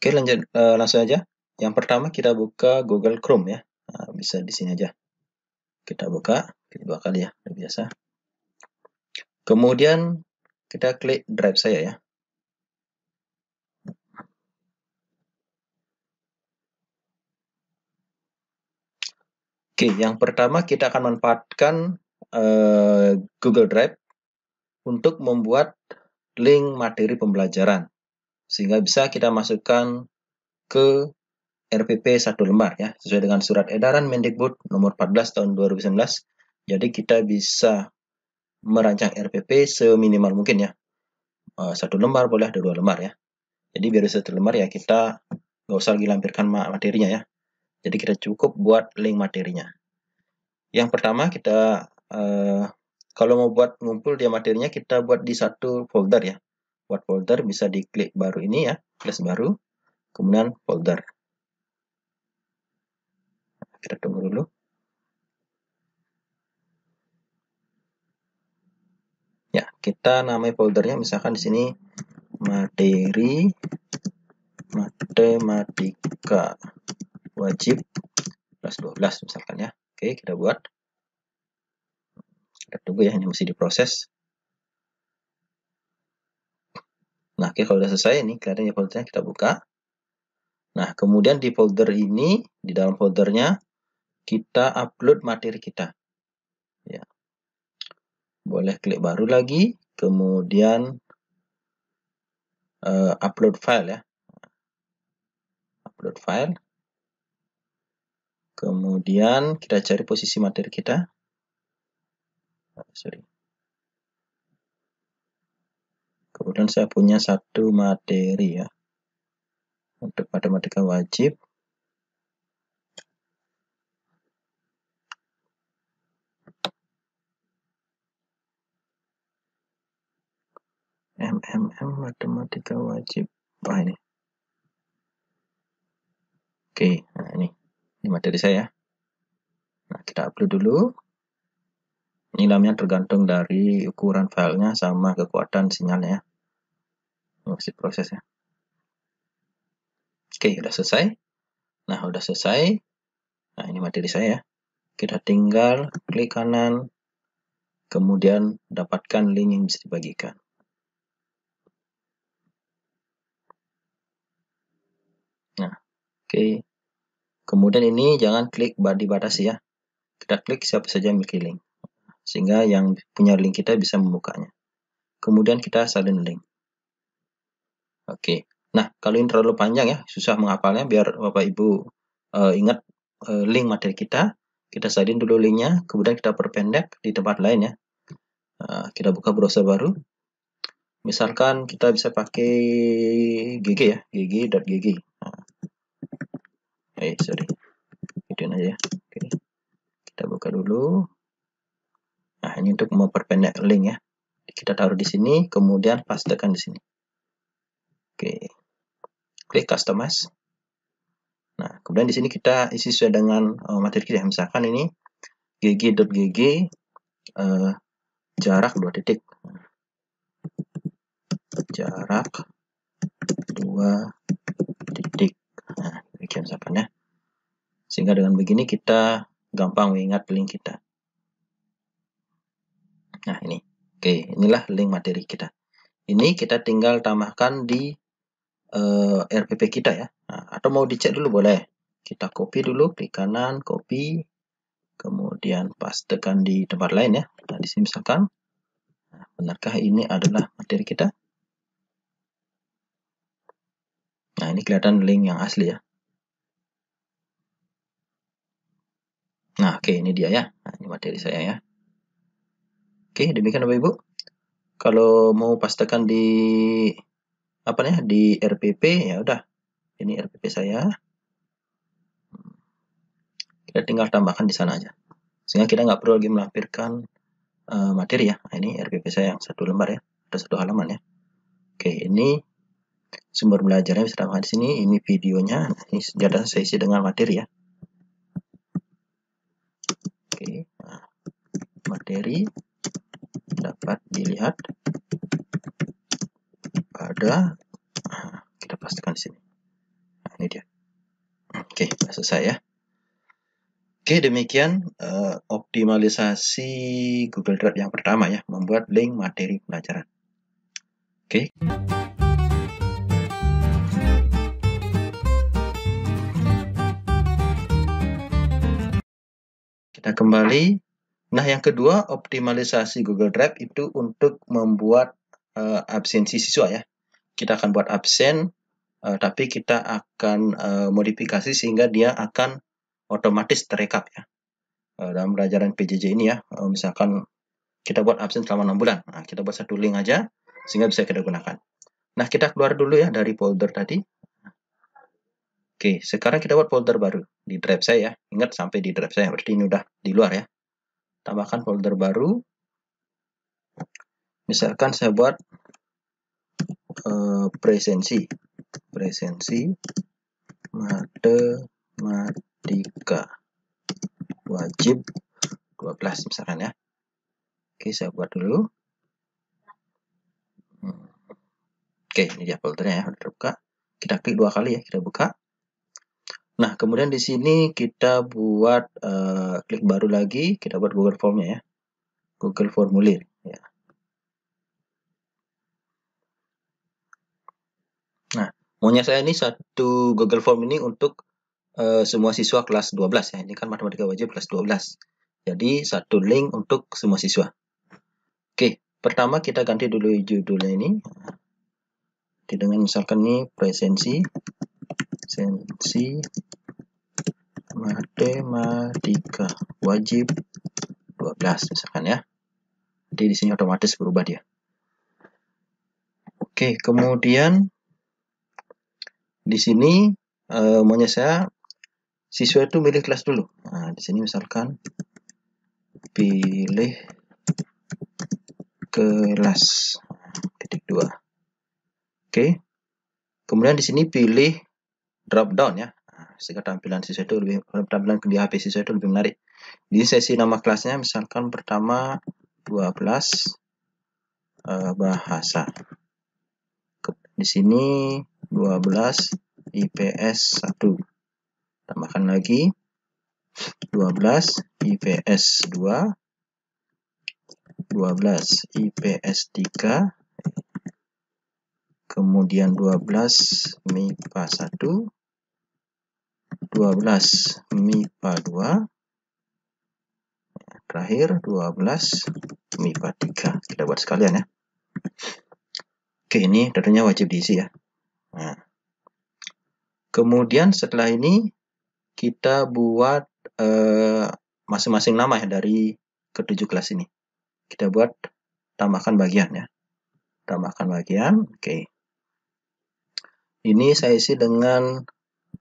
Oke, lanjut langsung aja. Yang pertama kita buka Google Chrome ya. Nah, bisa di sini aja. Kita buka, klik 2 kali ya, seperti biasa. Kemudian kita klik drive saya ya. Oke, yang pertama kita akan manfaatkan Google Drive untuk membuat link materi pembelajaran. Sehingga bisa kita masukkan ke RPP 1 lembar ya, sesuai dengan surat edaran Mendikbud nomor 14 tahun 2019. Jadi kita bisa merancang RPP seminimal mungkin ya. 1 lembar boleh, ada 2 lembar ya. Jadi biar 1 lembar ya kita nggak usah lagi lampirkan materinya ya. Jadi kita cukup buat link materinya. Yang pertama kita kalau mau buat ngumpul dia materinya, kita buat di satu folder ya. Buat folder bisa diklik baru ini ya, flash baru, kemudian folder. Kita tunggu dulu. Ya, kita namai foldernya misalkan di sini materi matematika wajib kelas 12 misalkan ya. Oke, kita buat. Kita tunggu ya, ini masih diproses. Nah, oke, kalau udah selesai ini kelihatan ya foldernya, kita buka. Nah, kemudian di folder ini, di dalam foldernya kita upload materi kita. Ya. Boleh klik baru lagi, kemudian upload file ya. Upload file. Kemudian kita cari posisi materi kita. Sorry. Kemudian saya punya satu materi ya. Untuk matematika wajib. Matematika wajib. Wah, ini. Oke, nah ini materi saya. Nah, kita upload dulu. Ini namanya tergantung dari ukuran filenya sama kekuatan sinyalnya ya. Masih proses ya. Oke, udah selesai. Nah, udah selesai. Nah, ini materi saya. Kita tinggal klik kanan, kemudian dapatkan link yang bisa dibagikan. Nah, oke. Kemudian ini jangan klik dibatasi ya. Kita klik siapa saja yang memiliki link. Sehingga yang punya link kita bisa membukanya. Kemudian kita salin link. Oke. Nah, kalau ini terlalu panjang ya, susah menghafalnya, biar Bapak Ibu ingat link materi kita salin dulu linknya, kemudian kita perpendek di tempat lain ya. Kita buka browser baru. Misalkan kita bisa pakai GG ya, gg.gg. Sorry. Ituin aja ya. Oke. Kita buka dulu. Nah, ini untuk memperpendek link ya. Kita taruh di sini, kemudian pastekan di sini. Oke. Klik customize. Nah, kemudian di sini kita isi sesuai dengan materi kita. Misalkan ini gg.gg jarak 2 titik. Jarak 2 titik. Nah, demikian misalkan ya. Sehingga dengan begini kita gampang mengingat link kita. Nah, ini. Oke, inilah link materi kita. Ini kita tinggal tambahkan di RPP kita ya. Nah, atau mau dicek dulu boleh. Kita copy dulu, klik kanan, copy, kemudian pastekan di tempat lain ya. Nah, di sini misalkan, nah, benarkah ini adalah materi kita? Nah, ini kelihatan link yang asli ya. Nah, oke, ini dia ya. Nah, ini materi saya ya. Oke, demikian Bapak Ibu. Kalau mau pastekan di di RPP ya udah. Ini RPP saya. Kita tinggal tambahkan di sana aja. Sehingga kita nggak perlu lagi melampirkan materi ya. Nah, ini RPP saya yang 1 lembar ya. Ada 1 halaman ya. Oke, ini sumber belajarnya bisa tambahkan di sini. Ini videonya. Nah, ini sudah saya isi dengan materi ya. Oke, nah, materi dapat dilihat pada kita pastikan di sini. Oke, selesai ya. Oke, demikian optimalisasi Google Drive yang pertama ya, membuat link materi pelajaran. Oke. Kita kembali. Nah, yang kedua, optimalisasi Google Drive itu untuk membuat absensi siswa ya. Kita akan buat absen, tapi kita akan modifikasi sehingga dia akan otomatis terekap ya. Dalam pelajaran PJJ ini ya, misalkan kita buat absen selama 6 bulan. Nah, kita buat satu link aja sehingga bisa kita gunakan. Nah, kita keluar dulu ya dari folder tadi. Oke, sekarang kita buat folder baru di drive saya ya. Ingat sampai di drive saya, berarti ini udah di luar ya. Tambahkan folder baru. Misalkan saya buat presensi matematika wajib 12 misalkan ya. Oke, saya buat dulu. Oke, ini dia foldernya ya, udah terbuka. Kita klik 2 kali ya, kita buka. Nah, kemudian di sini kita buat klik baru lagi, kita buat Google Form-nya ya. Google Formulir ya. Nah, maunya saya ini satu Google Form ini untuk semua siswa kelas 12 ya. Ini kan matematika wajib kelas 12. Jadi satu link untuk semua siswa. Oke, pertama kita ganti dulu judulnya ini. Dengan misalkan ini presensi matematika wajib 12 misalkan ya. Jadi di sini otomatis berubah dia. Oke, kemudian di sini maunya saya siswa itu milih kelas dulu. Nah, di sini misalkan pilih kelas titik 2. Oke. Kemudian di sini pilih drop down ya. Sehingga tampilan siswa itu tampilan di HP siswa itu lebih menarik. Di sesi nama kelasnya misalkan pertama 12 bahasa. Di sini 12 IPS 1. Tambahkan lagi 12 IPS 2, 12 IPS 3, kemudian 12 MIPA 1, 12 MIPA 2, terakhir 12 MIPA 3. Kita buat sekalian ya. Oke, ini tentunya wajib diisi ya. Nah, kemudian setelah ini kita buat masing-masing nama ya dari ketujuh kelas ini. Kita buat tambahkan bagian ya. Tambahkan bagian. Oke. Ini saya isi dengan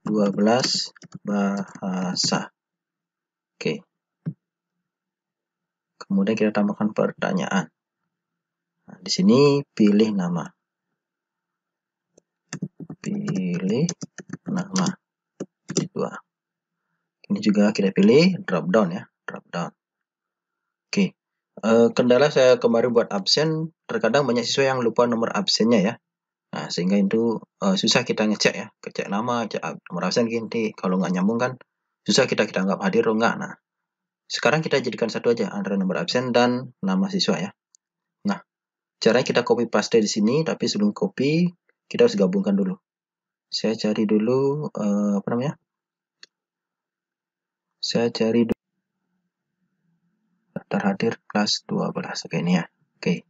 12 bahasa. Oke. Kemudian kita tambahkan pertanyaan. Nah, di sini pilih nama. Pilih nama. Dua. Ini juga kita pilih drop down ya. Drop down. Oke. Kendala saya kemarin buat absen, terkadang banyak siswa yang lupa nomor absennya ya. Nah, sehingga itu susah kita ngecek ya, ngecek nama, cek nomor absen ganti. Kalau nggak nyambung kan susah kita anggap hadir atau enggak. Nah, sekarang kita jadikan satu aja antara nomor absen dan nama siswa ya. Nah, caranya kita copy paste di sini, tapi sebelum copy kita harus gabungkan dulu. Saya cari dulu apa namanya? Saya cari dulu daftar hadir kelas 12. Oke, ini ya. Oke.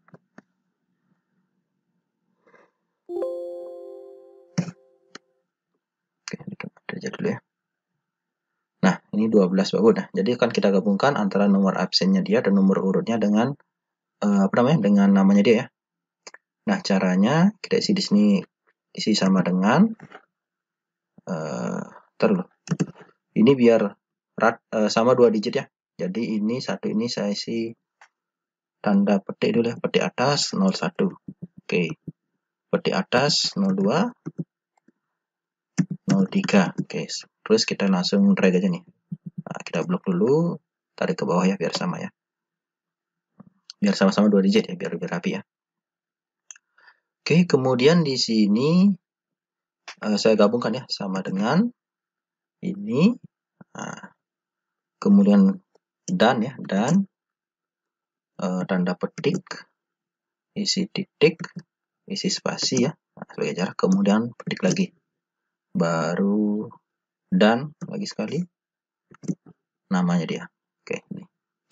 Oke, kita aja dulu ya. Nah, ini 12 bagus. Nah, jadi akan kita gabungkan antara nomor absennya dia dan nomor urutnya dengan dengan namanya dia ya. Nah, caranya kita isi di sini, isi sama dengan ini biar sama 2 digit ya. Jadi ini satu ini saya isi tanda petik dulu ya, petik atas 01. Oke. Petik atas 02, 03. Oke. Terus kita langsung drag aja nih. Nah, kita blok dulu, tarik ke bawah ya biar sama ya. Biar sama-sama 2 digit ya, biar lebih rapi ya. Oke, kemudian di sini saya gabungkan ya sama dengan ini. Nah, kemudian dan ya, dan tanda petik, isi titik, isi spasi ya, sebagai jarak, kemudian petik lagi, baru dan lagi sekali namanya dia. Oke, ini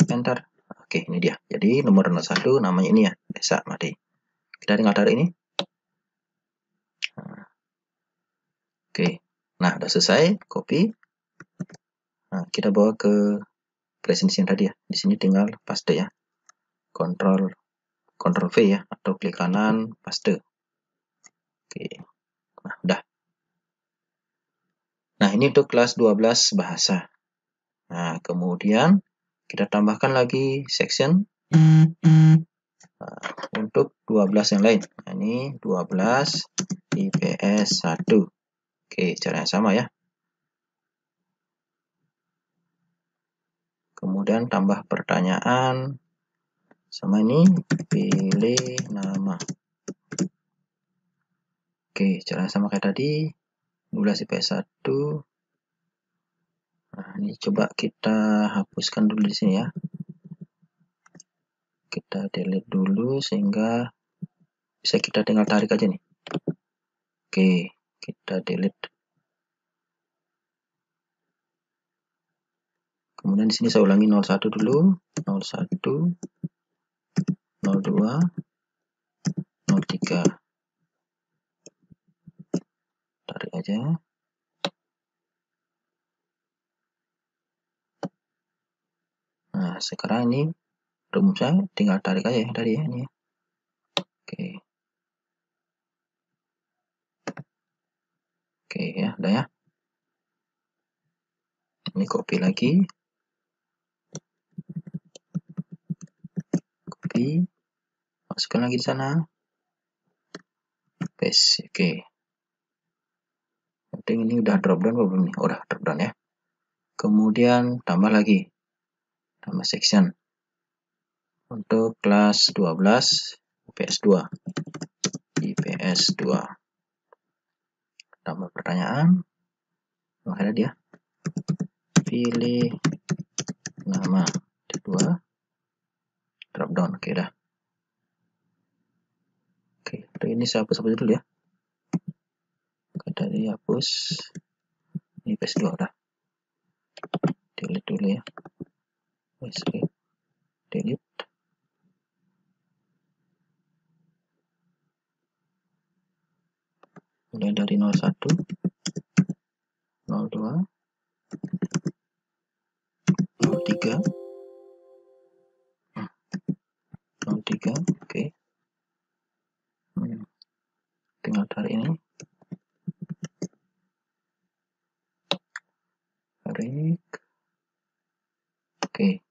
enter. Oke, ini dia. Jadi nomor 01 namanya ini ya, Desa Mati. Kita tinggal tarik ini. Oke, nah udah selesai, copy. Nah, kita bawa ke presence yang tadi ya. Di sini tinggal paste ya. Ctrl V ya, atau klik kanan paste. Oke, nah udah. Nah, ini untuk kelas 12 bahasa. Nah, kemudian kita tambahkan lagi section untuk 12 yang lain. Nah, ini 12 IPS 1. Oke, cara yang sama ya. Kemudian tambah pertanyaan sama ini, pilih nama. Oke, cara yang sama kayak tadi, 12 IPS 1. Nah, ini coba kita hapuskan dulu di sini ya. Kita delete dulu sehingga bisa kita tinggal tarik aja nih. Oke, kita delete. Kemudian di sini saya ulangi 01 dulu, 01, 02, 03. Tarik aja. Nah, sekarang ini rumusnya tinggal tarik aja ya tadi ya ini. Oke. Oke ya, udah ya. Ini copy lagi. Copy. Masukkan lagi di sana. Paste. Oke. Penting ini udah drop down belum nih? Oh, udah drop down ya. Kemudian tambah lagi. Tambah section. Untuk kelas 12 IPS 2. IPS 2. Tambah pertanyaan. Makanya dia. Pilih nama. Kedua. Drop down. Oke, dah. Oke, ini saya hapus dulu ya. Tadi hapus. Ini PS2 udah. Delete dulu ya. Escape. Delete. Mulai dari 01, 02, 03, 03, oke. Tinggal tarik ini. Tarik. Oke.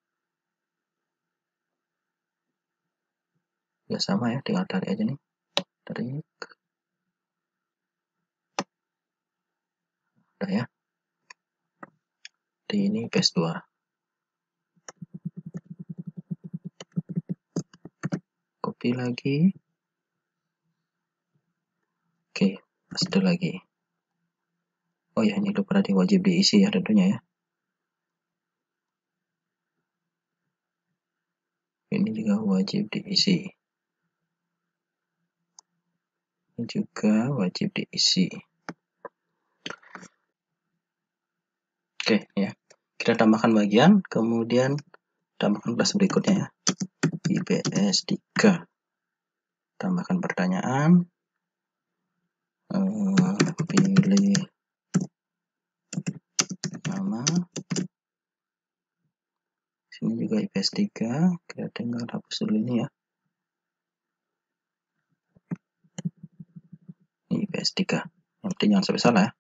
Ya sama ya, tinggal tarik aja nih. Tarik. Udah ya. Di ini PS2. Copy lagi. Oke, paste lagi. Oh ya, ini lupa tadi wajib diisi ya tentunya ya. Ini juga wajib diisi. Ini juga wajib diisi. Oke ya. Kita tambahkan bagian, kemudian tambahkan kelas berikutnya ya. IPS 3. Tambahkan pertanyaan. Pilih nama. Sini juga IPS 3. Kita tinggal hapus dulu ini ya. Ini IPS 3. Yang penting jangan sampai salah ya.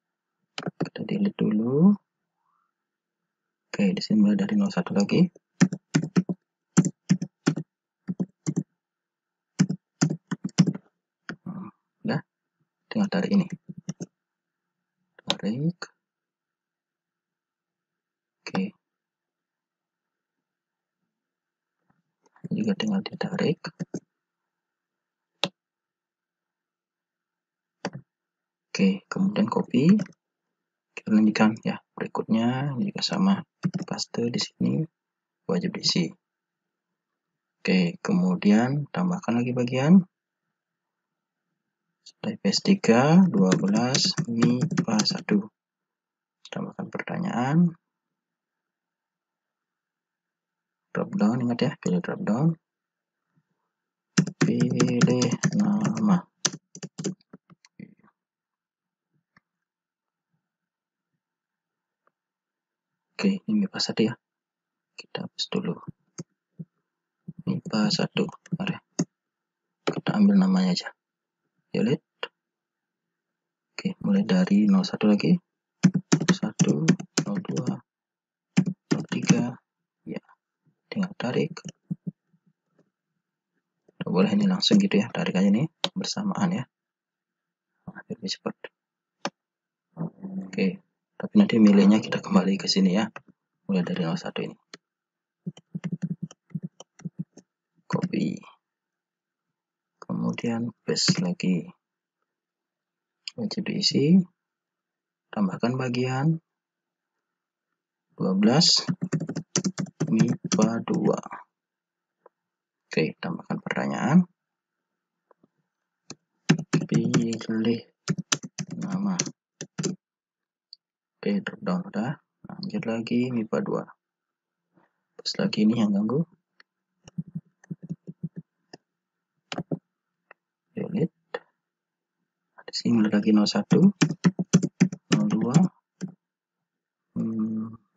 Kita delete dulu. Oke, di sini mulai dari 01 lagi. Udah, tinggal tarik ini. Tarik. Oke. Ini juga tinggal ditarik. Oke, kemudian copy. Kita lanjutkan ya berikutnya ini juga sama, paste di sini, wajib diisi. Oke, kemudian tambahkan lagi bagian. PS3 12 MIPA 1. Tambahkan pertanyaan. Drop down, ingat ya, pilih drop down. Pilih nama. Oke, ini MIPA 1 ya. Kita hapus dulu. MIPA 1. Mari. Kita ambil namanya aja. Delete. Oke, mulai dari 01 lagi. 1, 02, 03. Ya, tinggal tarik. Boleh ini langsung gitu ya, tarik aja nih bersamaan ya. Biar lebih cepat. Oke, tapi nanti miliknya kita kembali ke sini ya. Mulai dari 01 ini. Copy. Kemudian paste lagi. Wajib diisi. Tambahkan bagian 12 MIPA 2. Oke, tambahkan pertanyaan. Pilih nama. Oke, drop down udah. Lanjut lagi MIPA 2. Terus lagi ini yang ganggu. Delete. Di sini mulai lagi 01, 02,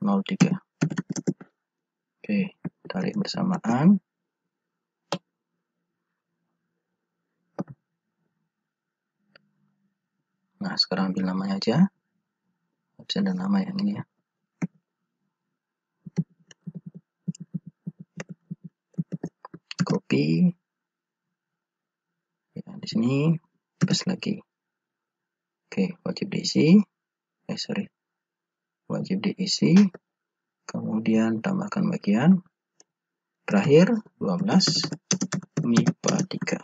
03. Oke, tarik bersamaan. Nah, sekarang ambil namanya aja. Absen dan nama yang ini ya. Copy. Ya, di sini paste lagi. Oke, wajib diisi. Wajib diisi. Kemudian tambahkan bagian. Terakhir 12 MIPA 3.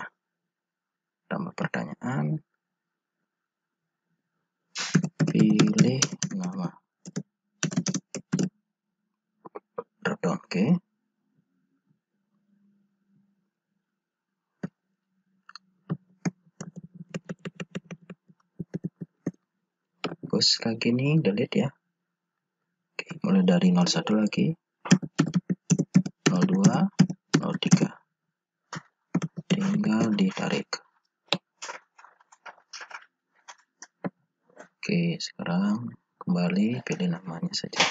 Tambah pertanyaan. Pilih nama. Drop down, oke. Terus lagi nih, delete ya. Oke, mulai dari 01 lagi. 02, 03. Tinggal ditarik. Oke, sekarang kembali pilih namanya saja.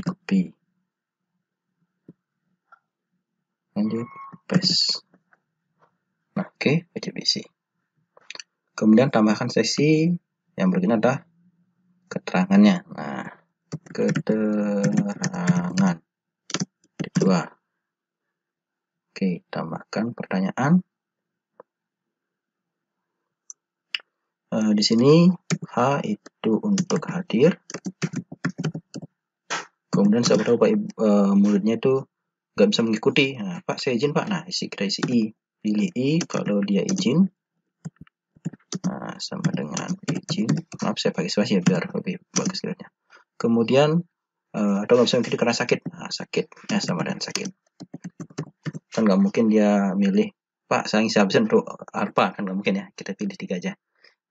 Copy. Lanjut, paste. Nah, oke, wajib isi. Kemudian tambahkan sesi yang berikutnya adalah keterangannya. Nah, keterangan. Kedua. Oke, tambahkan pertanyaan. Di sini H itu untuk hadir. Kemudian siapa tahu Pak muridnya itu nggak bisa mengikuti. Nah, Pak saya izin Pak. Nah, kita isi I. Pilih I kalau dia izin. Nah, sama dengan izin. Maaf saya pakai spasi ya biar lebih bagus lihatnya. Kemudian atau nggak bisa mengikuti karena sakit. Nah, sakit ya sama dengan sakit. Kan nggak mungkin dia milih Pak saya ngisi absen untuk apa, kan nggak mungkin ya. Kita pilih 3 aja.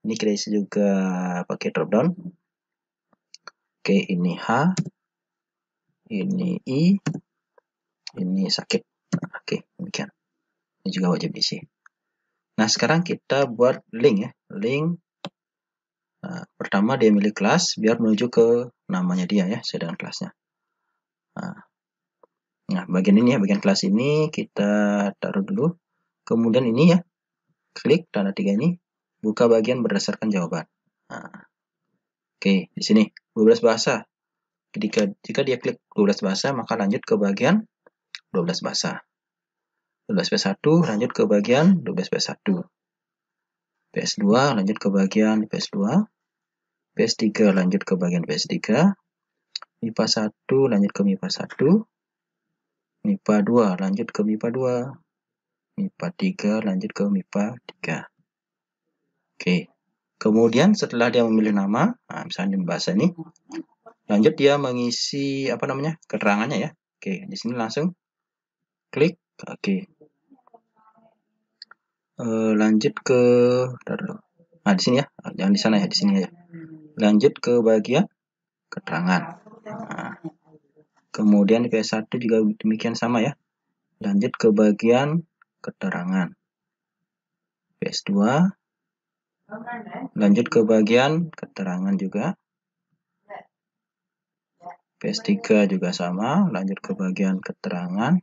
Ini kita isi juga pakai drop down. Oke, ini H, ini I, ini sakit. Oke, demikian. Ini juga wajib diisi. Nah, sekarang kita buat link ya. Link pertama dia milih kelas biar menuju ke namanya dia ya, sesuai dengan kelasnya. Nah, bagian ini ya, bagian kelas ini kita taruh dulu. Kemudian ini ya, klik tanda 3 ini, buka bagian berdasarkan jawaban. Nah, oke, di sini 12 bahasa. Jika dia klik 12 bahasa, maka lanjut ke bagian 12 bahasa. 12 PS1 lanjut ke bagian 12 PS1. PS2 lanjut ke bagian PS2. PS3 lanjut ke bagian PS3. MIPA 1 lanjut ke MIPA 1. MIPA 2 lanjut ke MIPA 2. MIPA 3, lanjut ke MIPA 3. Oke. Kemudian setelah dia memilih nama, nah, misalnya di bahasa ini, lanjut dia mengisi keterangannya ya. Oke, di sini langsung klik. Oke. Lanjut ke nah di sini ya, jangan di sana ya, di sini ya. Lanjut ke bagian keterangan. Nah, kemudian di PS1 juga demikian sama ya. Lanjut ke bagian keterangan. PS2 lanjut ke bagian keterangan juga. PS3 juga sama, lanjut ke bagian keterangan.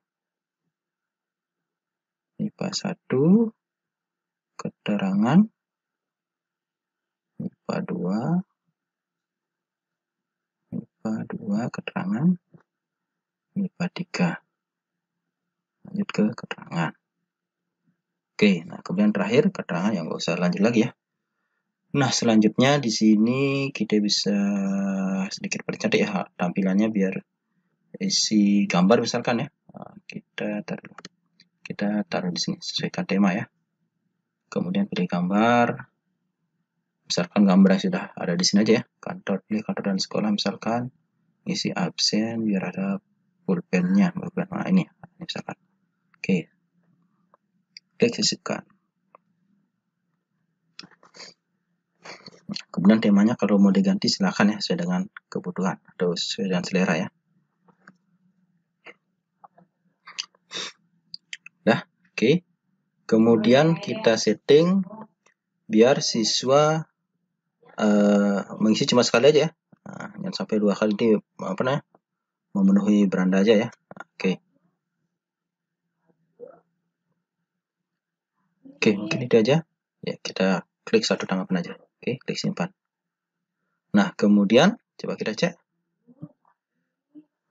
MIPA 1 keterangan, MIPA 2 keterangan, MIPA 3 lanjut ke keterangan. Oke, nah kemudian terakhir keterangan yang nggak usah lanjut lagi ya. Nah selanjutnya di sini kita bisa sedikit percantik ya tampilannya biar isi gambar misalkan ya. Nah, kita taruh di sini sesuaikan tema ya. Kemudian pilih gambar. Misalkan gambar yang sudah ada di sini aja ya. Pilih kantor dan sekolah misalkan. Isi absen biar ada pulpennya. Nah ini misalkan. Oke. Klik sisipkan. Kemudian temanya kalau mau diganti silakan ya sesuai dengan kebutuhan atau sesuai dengan selera ya. Dah, oke. Kemudian kita setting biar siswa mengisi cuma sekali aja ya. Nah, jangan sampai 2 kali ini memenuhi beranda aja ya. Oke. Oke, mungkin itu aja. Ya, kita klik satu tanggapan aja. Oke, klik simpan. Nah, kemudian coba kita cek.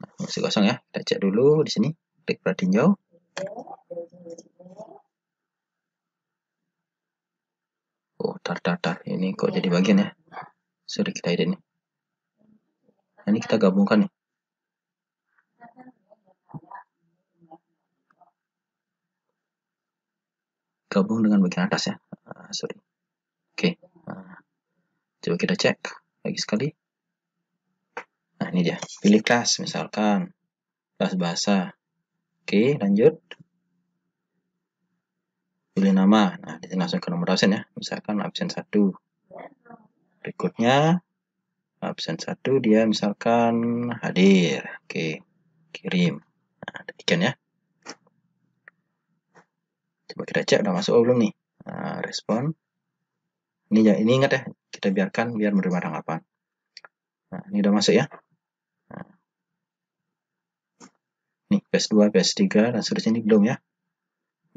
Nah, masih kosong ya. Kita cek dulu di sini. Klik tinjau. Oh, tar. Ini kok jadi bagian ya. Sudah kita edit nih. Nah, ini kita gabungkan nih. Gabung dengan bagian atas ya. Sorry. Oke. Nah, coba kita cek lagi sekali. Nah, ini dia. Pilih kelas misalkan. Kelas bahasa. Oke, lanjut. Pilih nama. Nah, di sini langsung ke nomor absen ya. Misalkan absen 1. Berikutnya absen 1 dia misalkan hadir. Oke, kirim. Nah, demikian ya. Coba kita cek udah masuk belum nih. Nah, respon. Ini ingat ya, kita biarkan biar menerima tanggapan. Nah, ini udah masuk ya. Nah, nih PS2, PS3 dan seterusnya ini belum ya.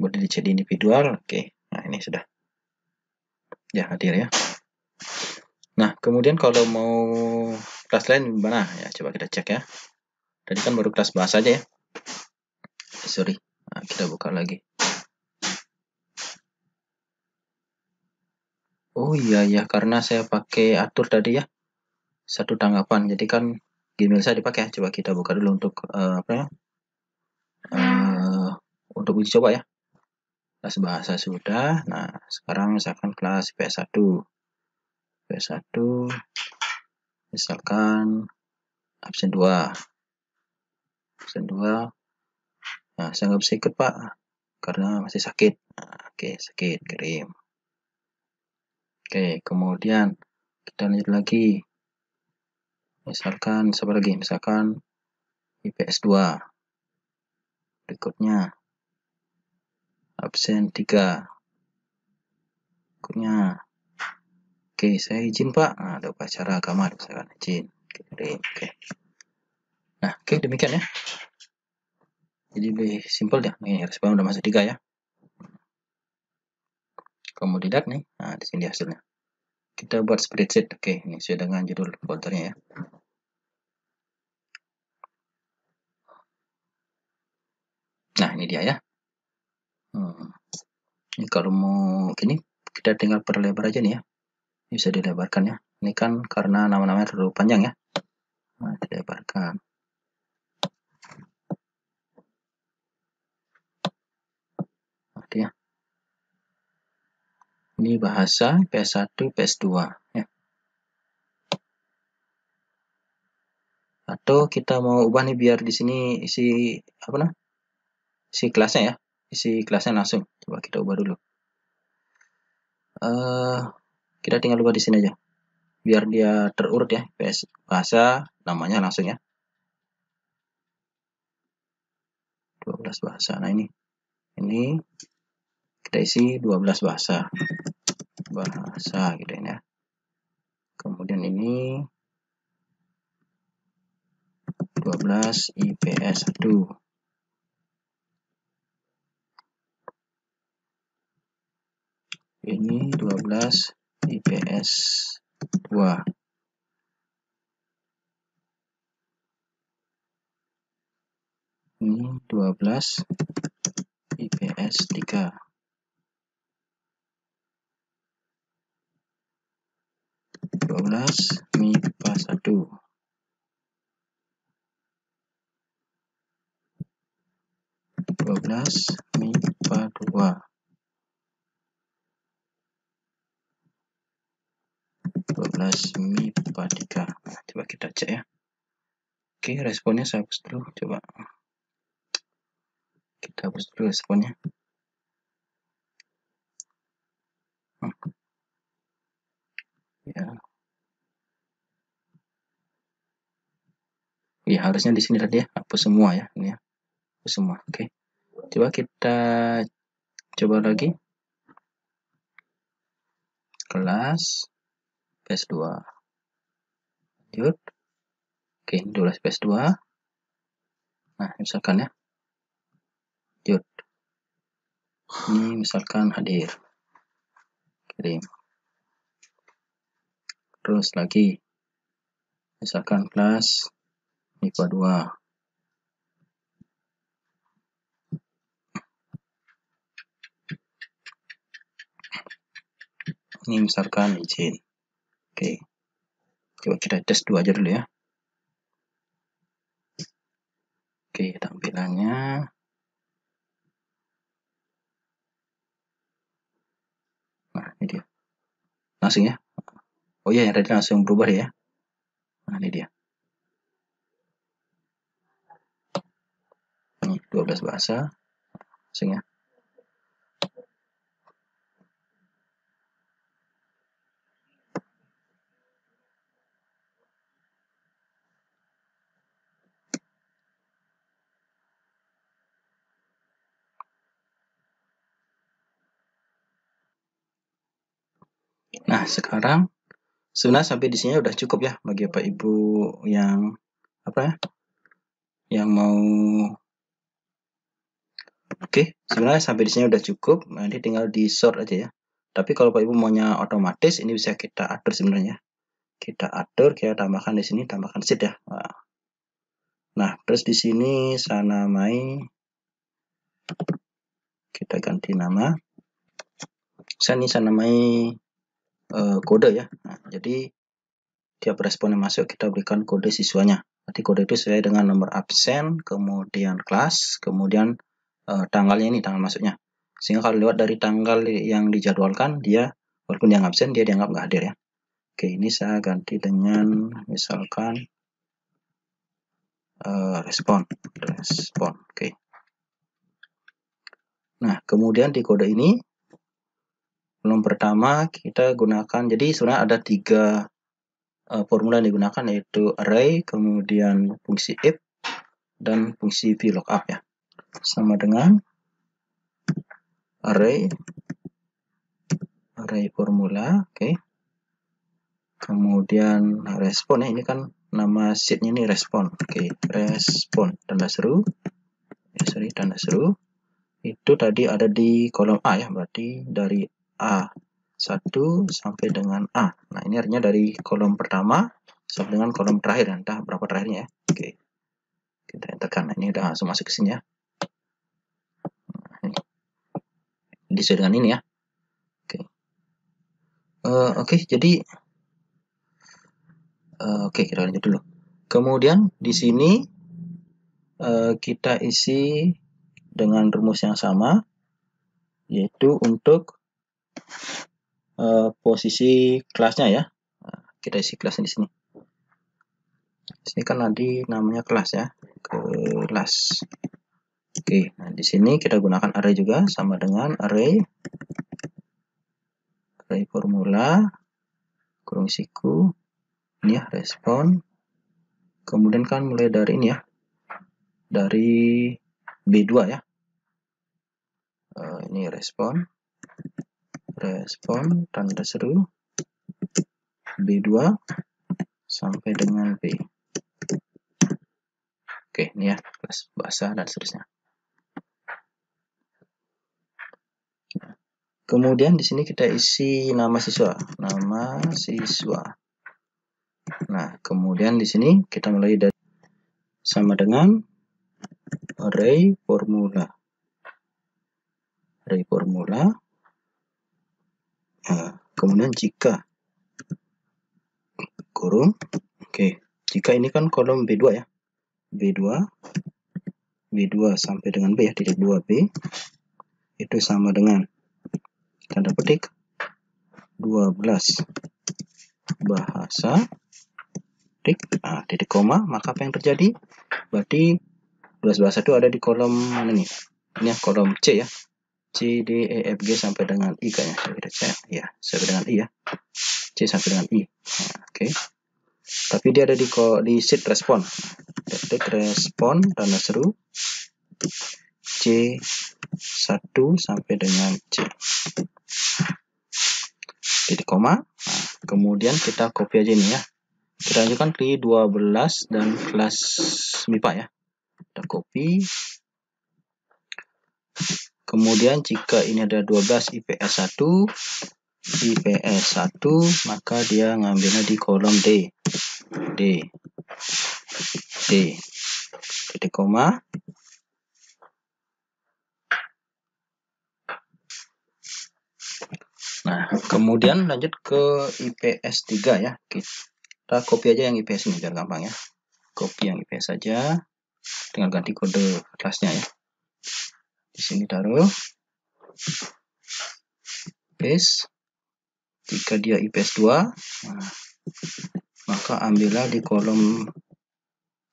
Boleh dicek di individual. Oke. Nah, ini sudah. Ya, hadir ya. Nah, kemudian kalau mau kelas lain gimana? Ya, coba kita cek ya. Tadi kan baru kelas bahasa aja ya. Sorry. Nah, kita buka lagi. Oh iya ya, karena saya pakai atur tadi ya. Satu tanggapan. Jadi kan Gmail saya dipakai ya. Coba kita buka dulu untuk untuk uji coba ya. Kelas bahasa sudah. Nah, sekarang misalkan kelas PS1. PS1 misalkan absen 2. Absen 2. Nah, saya nggak bisa ikut, Pak, karena masih sakit. Nah, oke, sakit, kirim. Oke, kemudian kita lanjut lagi. Misalkan siapa lagi? Misalkan IPS 2. Berikutnya absen 3. Berikutnya oke, saya izin, Pak. Nah, ada upacara agama misalkan izin. Kirim. Oke. Nah, oke demikian ya. Jadi lebih simpel ya. Nih, respon udah masuk 3 ya. Kemudian nih, nah di sini hasilnya. Kita buat spreadsheet. Oke, ini sesuai dengan judul foldernya ya. Nah, ini dia ya. Ini kalau mau gini, kita tinggal perlebar aja nih ya. Bisa dilebarkan ya. Ini kan karena nama-namanya terlalu panjang ya. Nah, dilebarkan. Oke, Ini bahasa PS1, PS2 ya. Atau kita mau ubah nih biar di sini isi apa nah? Isi kelasnya ya. Isi kelasnya langsung. Coba kita ubah dulu. Kita tinggal ubah di sini aja. Biar dia terurut ya. PS bahasa namanya langsung ya. 12 bahasa. Nah ini kita isi 12 bahasa gitu ya. Kemudian ini 12 IPS 1. Ini 12 IPS 2. Ini 12 IPS 3. 12 MIPA 1. MIPA 2. 12 MIPA 3. Nah, coba kita cek ya. Oke, responnya saya hapus dulu. Coba kita hapus dulu responnya. Ya. Ya, harusnya di sini tadi ya, hapus semua ya. Ini ya. Hapus semua. Oke. Coba kita coba lagi. Kelas PS2. Lanjut. Oke, 12 PS2. Nah, misalkan ya. Lanjut. Ini misalkan hadir. Kirim. Terus lagi. Misalkan kelas MIPA 2. Ini misalkan izin. Oke. Coba kita tes 2 aja dulu ya. Oke, tampilannya. Nah, ini dia. Langsung ya. Oh iya, yang tadi langsung berubah ya. Nah, ini dia. Ini 12 bahasa. Langsung ya. Nah, sekarang sebenarnya sampai di sini udah cukup ya bagi Bapak Ibu yang apa ya? Yang mau. Oke, sebenarnya sampai di sini udah cukup. Nanti tinggal di sort aja ya. Tapi kalau Bapak Ibu maunya otomatis, ini bisa kita atur sebenarnya. Kita atur, kita tambahkan di sini, tambahkan sheet ya. Nah, terus di sini saya namai, kita ganti nama. Saya namai kode ya. Nah, jadi tiap respon yang masuk kita berikan kode siswanya. Nanti kode itu sesuai dengan nomor absen, kemudian kelas, kemudian tanggalnya ini, tanggal masuknya. Sehingga kalau lewat dari tanggal yang dijadwalkan, dia walaupun dia absen, dia dianggap nggak hadir ya. Oke, ini saya ganti dengan misalkan respon. Oke. Nah, kemudian di kode ini, kolom pertama kita gunakan, jadi sebenarnya ada 3 formula yang digunakan, yaitu array, kemudian fungsi if, dan fungsi VLOOKUP ya. Sama dengan array formula, oke. Kemudian respon ya, ini kan nama sheetnya ini respon, oke. Respon tanda seru, tanda seru. Itu tadi ada di kolom A ya, berarti dari A1 sampai dengan A. Nah, ini artinya dari kolom pertama sampai dengan kolom terakhir, entah berapa terakhirnya ya. Oke. Kita enterkan. Nah, ini udah langsung masuk ke sini ya. Disesuai dengan ini ya. Oke, jadi oke, kita lanjut dulu. Kemudian di sini kita isi dengan rumus yang sama, yaitu untuk posisi kelasnya ya. Nah, kita isi kelasnya di sini. Di sini kan nanti namanya kelas ya, kelas. Oke, nah di sini kita gunakan array juga, sama dengan array formula kurung siku ini ya, respon. Kemudian kan mulai dari ini ya, dari B2 ya. Ini respon tanda seru B2 sampai dengan B. Oke, ini ya, kelas bahasa dan seterusnya. Kemudian di sini kita isi nama siswa. Nah, kemudian di sini kita mulai dari sama dengan array formula. Nah, kemudian jika kurung, oke, jika ini kan kolom B2 ya. B2 sampai dengan B ya, titik 2B itu sama dengan tanda petik 12 bahasa titik koma, maka apa yang terjadi? Berarti 12 bahasa itu ada di kolom mana nih? Ini ya, kolom C ya. C, D, E, F, G sampai dengan I kayaknya. Ya, sampai dengan I ya. C sampai dengan I. Nah, oke. Tapi dia ada di sheet respon. Detik respon tanda seru C1 sampai dengan C. Titik koma. Nah, kemudian kita copy aja ini ya. Kita lanjutkan di 12 dan kelas MIPA ya. Kita copy. Kemudian jika ini ada 12 IPS 1, maka dia ngambilnya di kolom D. Titik koma. Nah, kemudian lanjut ke IPS 3 ya. Kita copy aja yang IPS ini biar gampang ya. Copy yang IPS saja. Tinggal ganti kode kelasnya ya. Di sini taruh paste. Jika dia IPS 2, nah, maka ambillah di kolom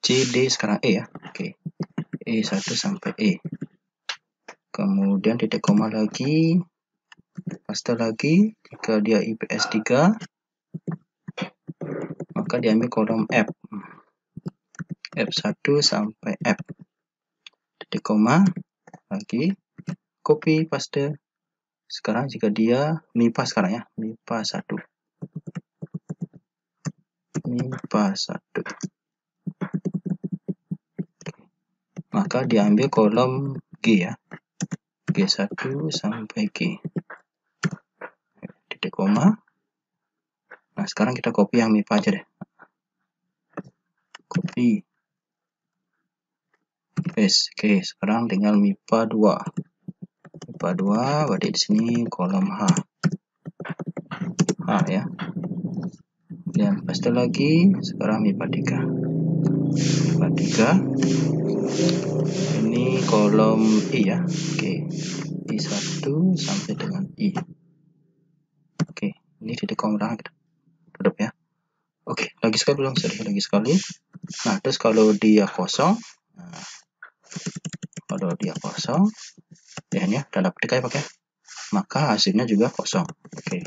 C, D, sekarang E ya. Oke. E1 sampai E. Kemudian titik koma lagi. Paste lagi. Jika dia IPS 3, maka diambil kolom F. F1 sampai F. Titik koma lagi. Copy, paste. Sekarang jika dia MIPA sekarang ya. MIPA 1. Maka diambil kolom G ya. G1 sampai G. Titik koma. Nah, sekarang kita copy yang MIPA aja deh. Copy. Paste. Oke, sekarang tinggal MIPA 2. MIPA 2 berarti di sini kolom H. H ya. Dan paste lagi. Sekarang MIPA 3. MIPA 3. Ini kolom I ya. Oke. I1 sampai dengan I. Oke, ini titik koma kita tutup ya. Oke, lagi sekali. Nah, terus kalau dia kosong, ya tanda petik aja pakai, maka hasilnya juga kosong. Oke.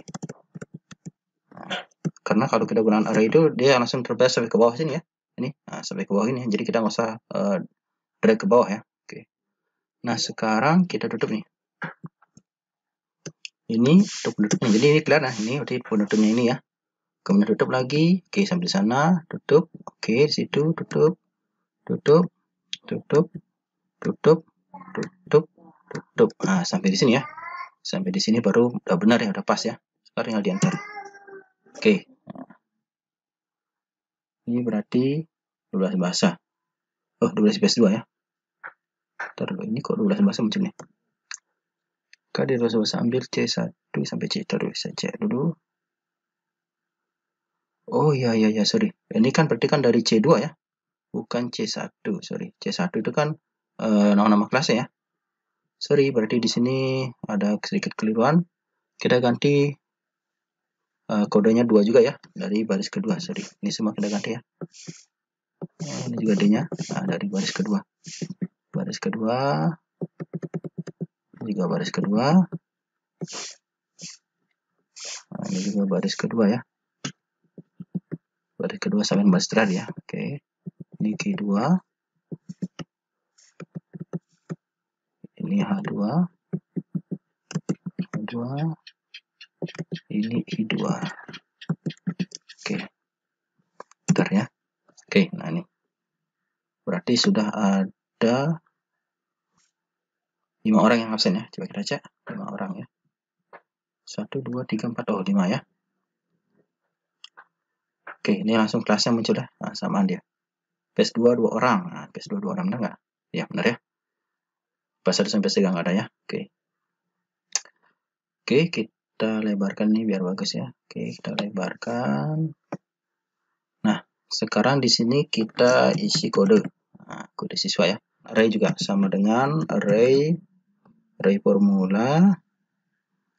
Nah, karena kalau kita gunakan array itu dia langsung terbatas sampai ke bawah sini ya. Ini, sampai ke bawah ini. Jadi kita nggak usah drag ke bawah ya. Oke. Nah, sekarang kita tutup nih. Ini untuk penutupnya. Jadi ini clear nah. Ini berarti penutupnya ini ya. Kemudian tutup lagi. Oke, sampai di sana tutup. Oke, di situ tutup. Nah, sampai di sini ya. Sampai di sini baru udah benar ya, udah pas ya. Sekarang tinggal di enter. Oke. Ini berarti 12 bahasa. Oh, 12 IPS 2 ya. Taruh ini kok 12 bahasa muncul nih. Kali 12 bahasa ambil C1 sampai C. Taruh saya cek dulu. Oh ya, sorry. Ini kan berarti kan dari C2 ya. Bukan C1, sorry. C1 itu kan nama-nama kelasnya ya. Sorry, berarti di sini ada sedikit keliruan. Kita ganti kodenya 2 juga ya, dari baris kedua. Sorry, ini semua kita ganti ya. Ini juga D-nya, dari baris kedua. Baris kedua, juga baris kedua. Ini juga baris kedua ya. Baris kedua sampai baris terakhir ya. Oke. Ini Q2. Ini H2. H2. Ini I2. Oke. Bentar ya. Oke, nah ini. Berarti sudah ada 5 orang yang absen ya. Coba kita cek. 5 orang ya. 1, 2, 3, 4. Oh, 5 ya. Oke, ini langsung kelasnya muncul ya. Nah, samaan dia. PS2 2 orang. Nah, PS2 2 orang, benar nggak? Ya, benar ya. PS1 sampai PS3 nggak ada ya. Oke. Oke, kita lebarkan nih biar bagus ya. Oke, kita lebarkan. Nah, sekarang di sini kita isi kode. Nah, kode siswa ya. Array juga sama dengan array formula.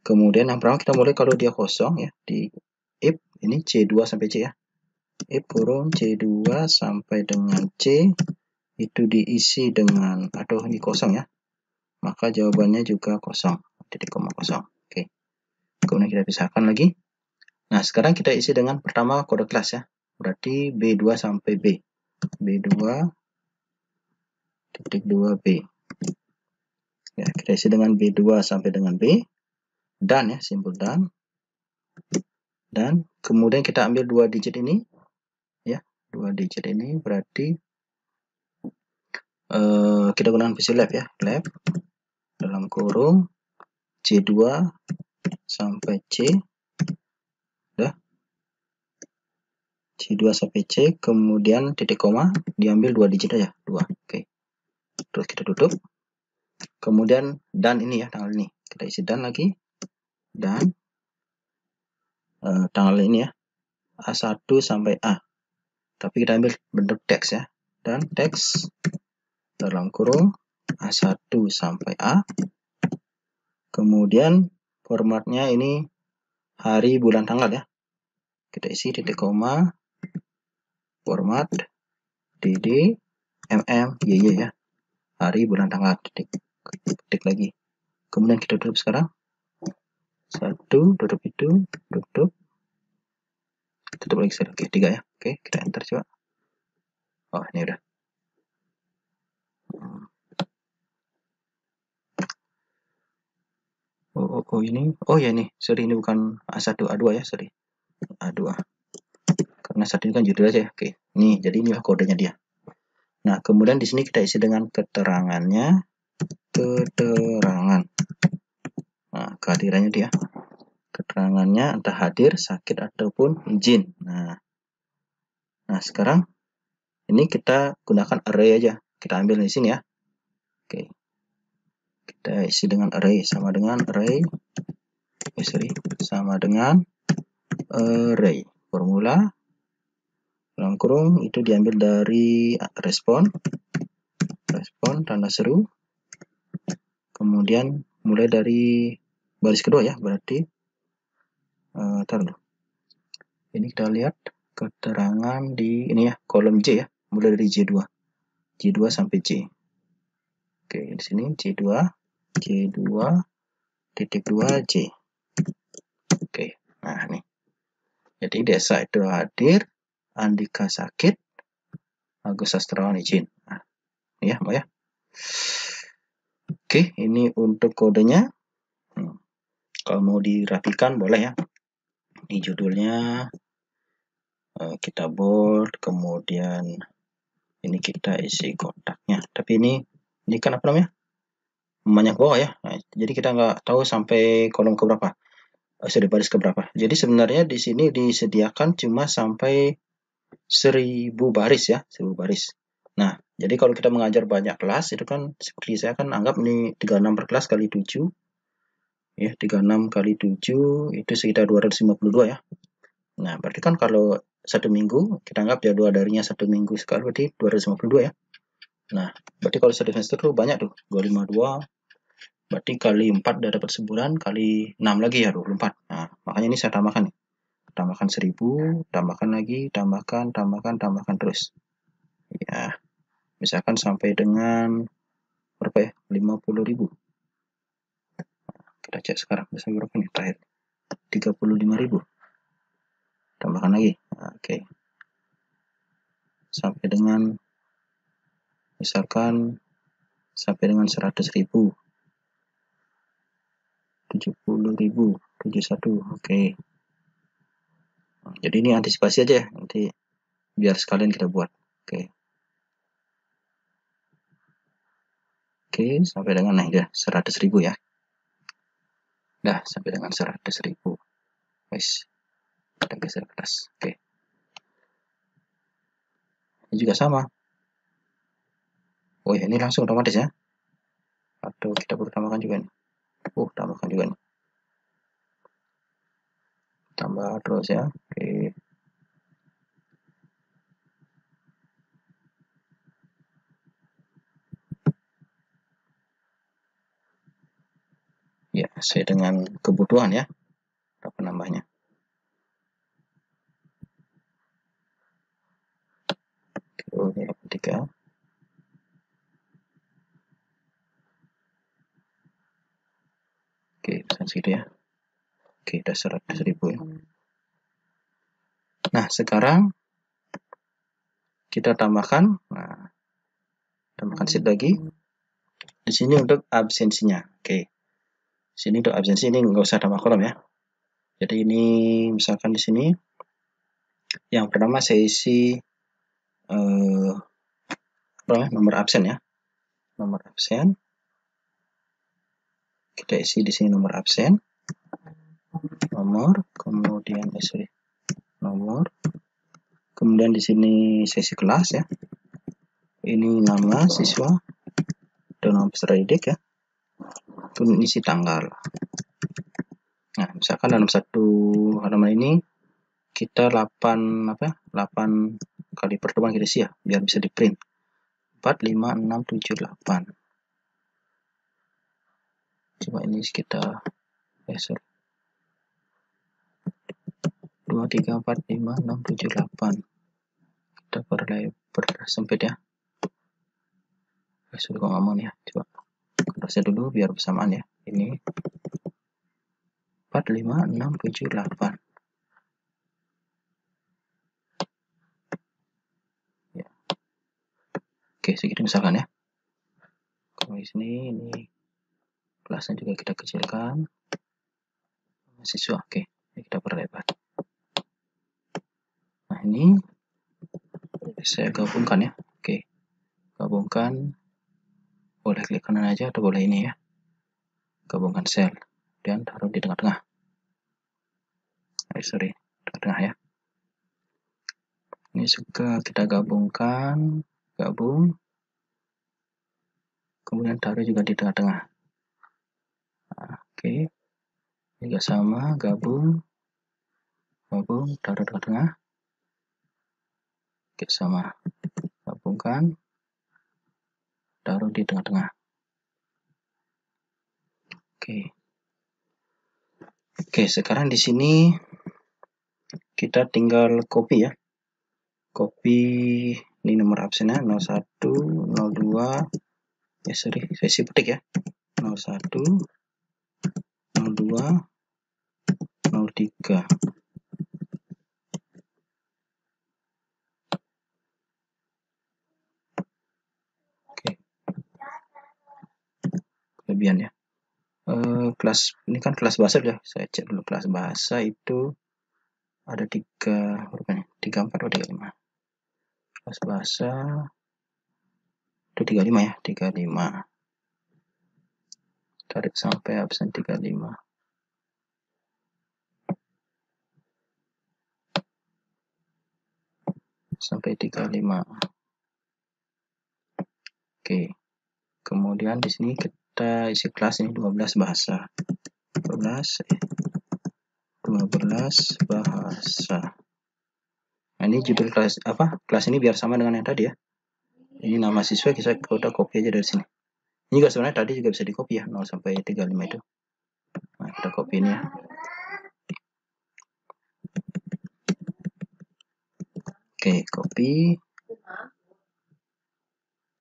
Kemudian yang pertama kita mulai kalau dia kosong ya, di if ini C2 sampai C ya. If kurung C2 sampai dengan C itu diisi dengan, aduh ini kosong ya, maka jawabannya juga kosong, titik koma kosong. Oke. Kemudian kita pisahkan lagi. Nah, sekarang kita isi dengan pertama kode kelas ya. Berarti B2 sampai B. B2 titik 2B. Ya, kita isi dengan B2 sampai dengan B. Dan ya, simbol dan. Dan kemudian kita ambil 2 digit ini. Ya, 2 digit ini berarti kita gunakan fungsi left ya. Left dalam kurung C2 sampai C. Udah. C2 sampai C, kemudian titik koma diambil 2 digit aja, 2. Oke. Terus kita tutup. Kemudian dan ini ya, tanggal ini. Kita isi dan lagi. Dan tanggal ini ya. A1 sampai A. Tapi kita ambil bentuk teks ya. Dan teks dalam kurung A1 sampai A. Kemudian formatnya ini hari, bulan, tanggal ya. Kita isi titik koma format dd YY ya. Hari, bulan, tanggal, titik lagi. Kemudian kita tutup sekarang. 1, tutup itu, tutup lagi. Oke, 3 ya. Oke, kita enter coba. Oh, ini udah. Oh ini. Oh ya ini. Sorry, ini bukan A1, A2 ya, sorry. A2. Karena saat ini kan judul aja ya. Oke. Nih, jadi inilah kodenya dia. Nah, kemudian di sini kita isi dengan keterangannya. Keterangan. Nah, kehadirannya dia. Keterangannya entah hadir, sakit, ataupun izin. Nah, sekarang ini kita gunakan array aja. Kita ambil di sini ya. Oke. Kita isi dengan array sama dengan array. Sama dengan array. Formula dalam kurung itu diambil dari respon tanda seru. Kemudian mulai dari baris kedua ya, berarti taruh. Ini kita lihat keterangan di ini ya, kolom J ya, mulai dari J2 sampai J. Oke, di sini J2 titik 2 J. Oke, nah nih. Jadi Desa itu hadir, Andika sakit, Agus Sastrawan izin. Nah, ya, mau ya. Oke, ini untuk kodenya. Kalau mau dirapikan boleh ya. Ini judulnya kita bold, kemudian ini kita isi kontaknya. Tapi ini kan apa namanya? Banyak bawah ya. Nah, jadi kita nggak tahu sampai kolom keberapa. Sudah baris keberapa. Jadi sebenarnya di sini disediakan cuma sampai 1000 baris ya, 1000 baris. Nah, jadi kalau kita mengajar banyak kelas itu kan seperti saya kan anggap ini 36 per kelas kali 7. Ya, 36 kali 7 itu sekitar 252 ya. Nah, berarti kan kalau satu minggu kita anggap jadwal darinya satu minggu sekali berarti 252 ya. Nah, berarti kalau satu semester tuh banyak tuh, 252. Berarti kali 4 udah dapat sebulan, kali 6 lagi ya 24. Nah, makanya ini saya tambahkan nih. tambahkan 1000, tambahkan lagi, tambahkan terus. Ya, misalkan sampai dengan berapa ya? 50.000. Kita cek sekarang bisa berapa nih terakhir? 35.000. Tambahkan lagi. Oke. Sampai dengan misalkan sampai dengan 100.000. 70.000, 71. Oke. Jadi ini antisipasi aja ya, nanti biar sekalian kita buat. Oke. Oke, sampai dengan nah ya 100.000 ya. Dah sampai dengan 100.000. Guys, kita geser ke atas. Oke. Ini juga sama. Oh ya, ini langsung otomatis ya. Atau kita perlu tambahkan juga nih. Tambahkan juga nih. Tambah terus ya. Oke. Ya, sesuai dengan kebutuhan ya. Berapa nambahnya? Oke, ini 3. Oke, misalnya segitu ya. Oke, udah 100.000 ya. Nah, sekarang kita tambahkan. Nah, tambahkan sheet lagi. Di sini untuk absensinya. Oke. Di sini untuk absensi ini nggak usah tambah kolom ya. Jadi ini misalkan di sini yang pertama saya isi nomor absen ya. Nomor absen. Kita isi di sini nomor absen. Nomor, kemudian nomor. Kemudian di sini sesi kelas ya. Ini nama siswa dan nama peserta didik ya. Kemudian isi tanggal. Nah, misalkan dalam satu halaman ini kita 8 kali pertemuan kita isi ya, biar bisa di print. 4, 5, 6, 7, 8. Coba ini kita 2, 3, 4, 5, 6, 7, 8. Kita sempit ya. Sudah kok ngomong ya. Coba kerasnya dulu biar bersamaan ya. Ini 4, 5, 6, 7, 8. Ya. Oke, segitu misalkan ya. Kalau di sini ini kelasnya juga kita kecilkan. Siswa, oke. Ini kita perlebar. Nah, ini saya gabungkan ya. Oke. Gabungkan. Boleh klik kanan aja atau boleh ini ya. Gabungkan sel dan taruh di tengah-tengah. Tengah-tengah ya. Ini juga kita gabungkan, kemudian taruh juga di tengah-tengah. Nah, oke. Ini juga sama, gabung, taruh di tengah-tengah. Oke, sama. Gabungkan, taruh di tengah-tengah. Oke. Oke, sekarang di sini kita tinggal copy ya. Copy ini nomor absennya 01, 02. Sesi petik ya. 01, 02, 03. Oke. Kelebihan ya. Kelas ini kan kelas bahasa ya. Saya cek dulu kelas bahasa itu ada 3 berapa nih? 34 atau 35. Kelas bahasa itu 35 ya, 35. Tarik sampai absen 35. Sampai 35. Oke. Kemudian di sini kita isi kelas ini 12 bahasa. 12 bahasa. Nah, ini judul kelas apa? Kelas ini biar sama dengan yang tadi ya. Ini nama siswa kita udah copy aja dari sini. Ini juga sebenarnya tadi juga bisa di copy ya, 0 sampai 35 itu. Nah, kita copy ini ya. Oke, copy.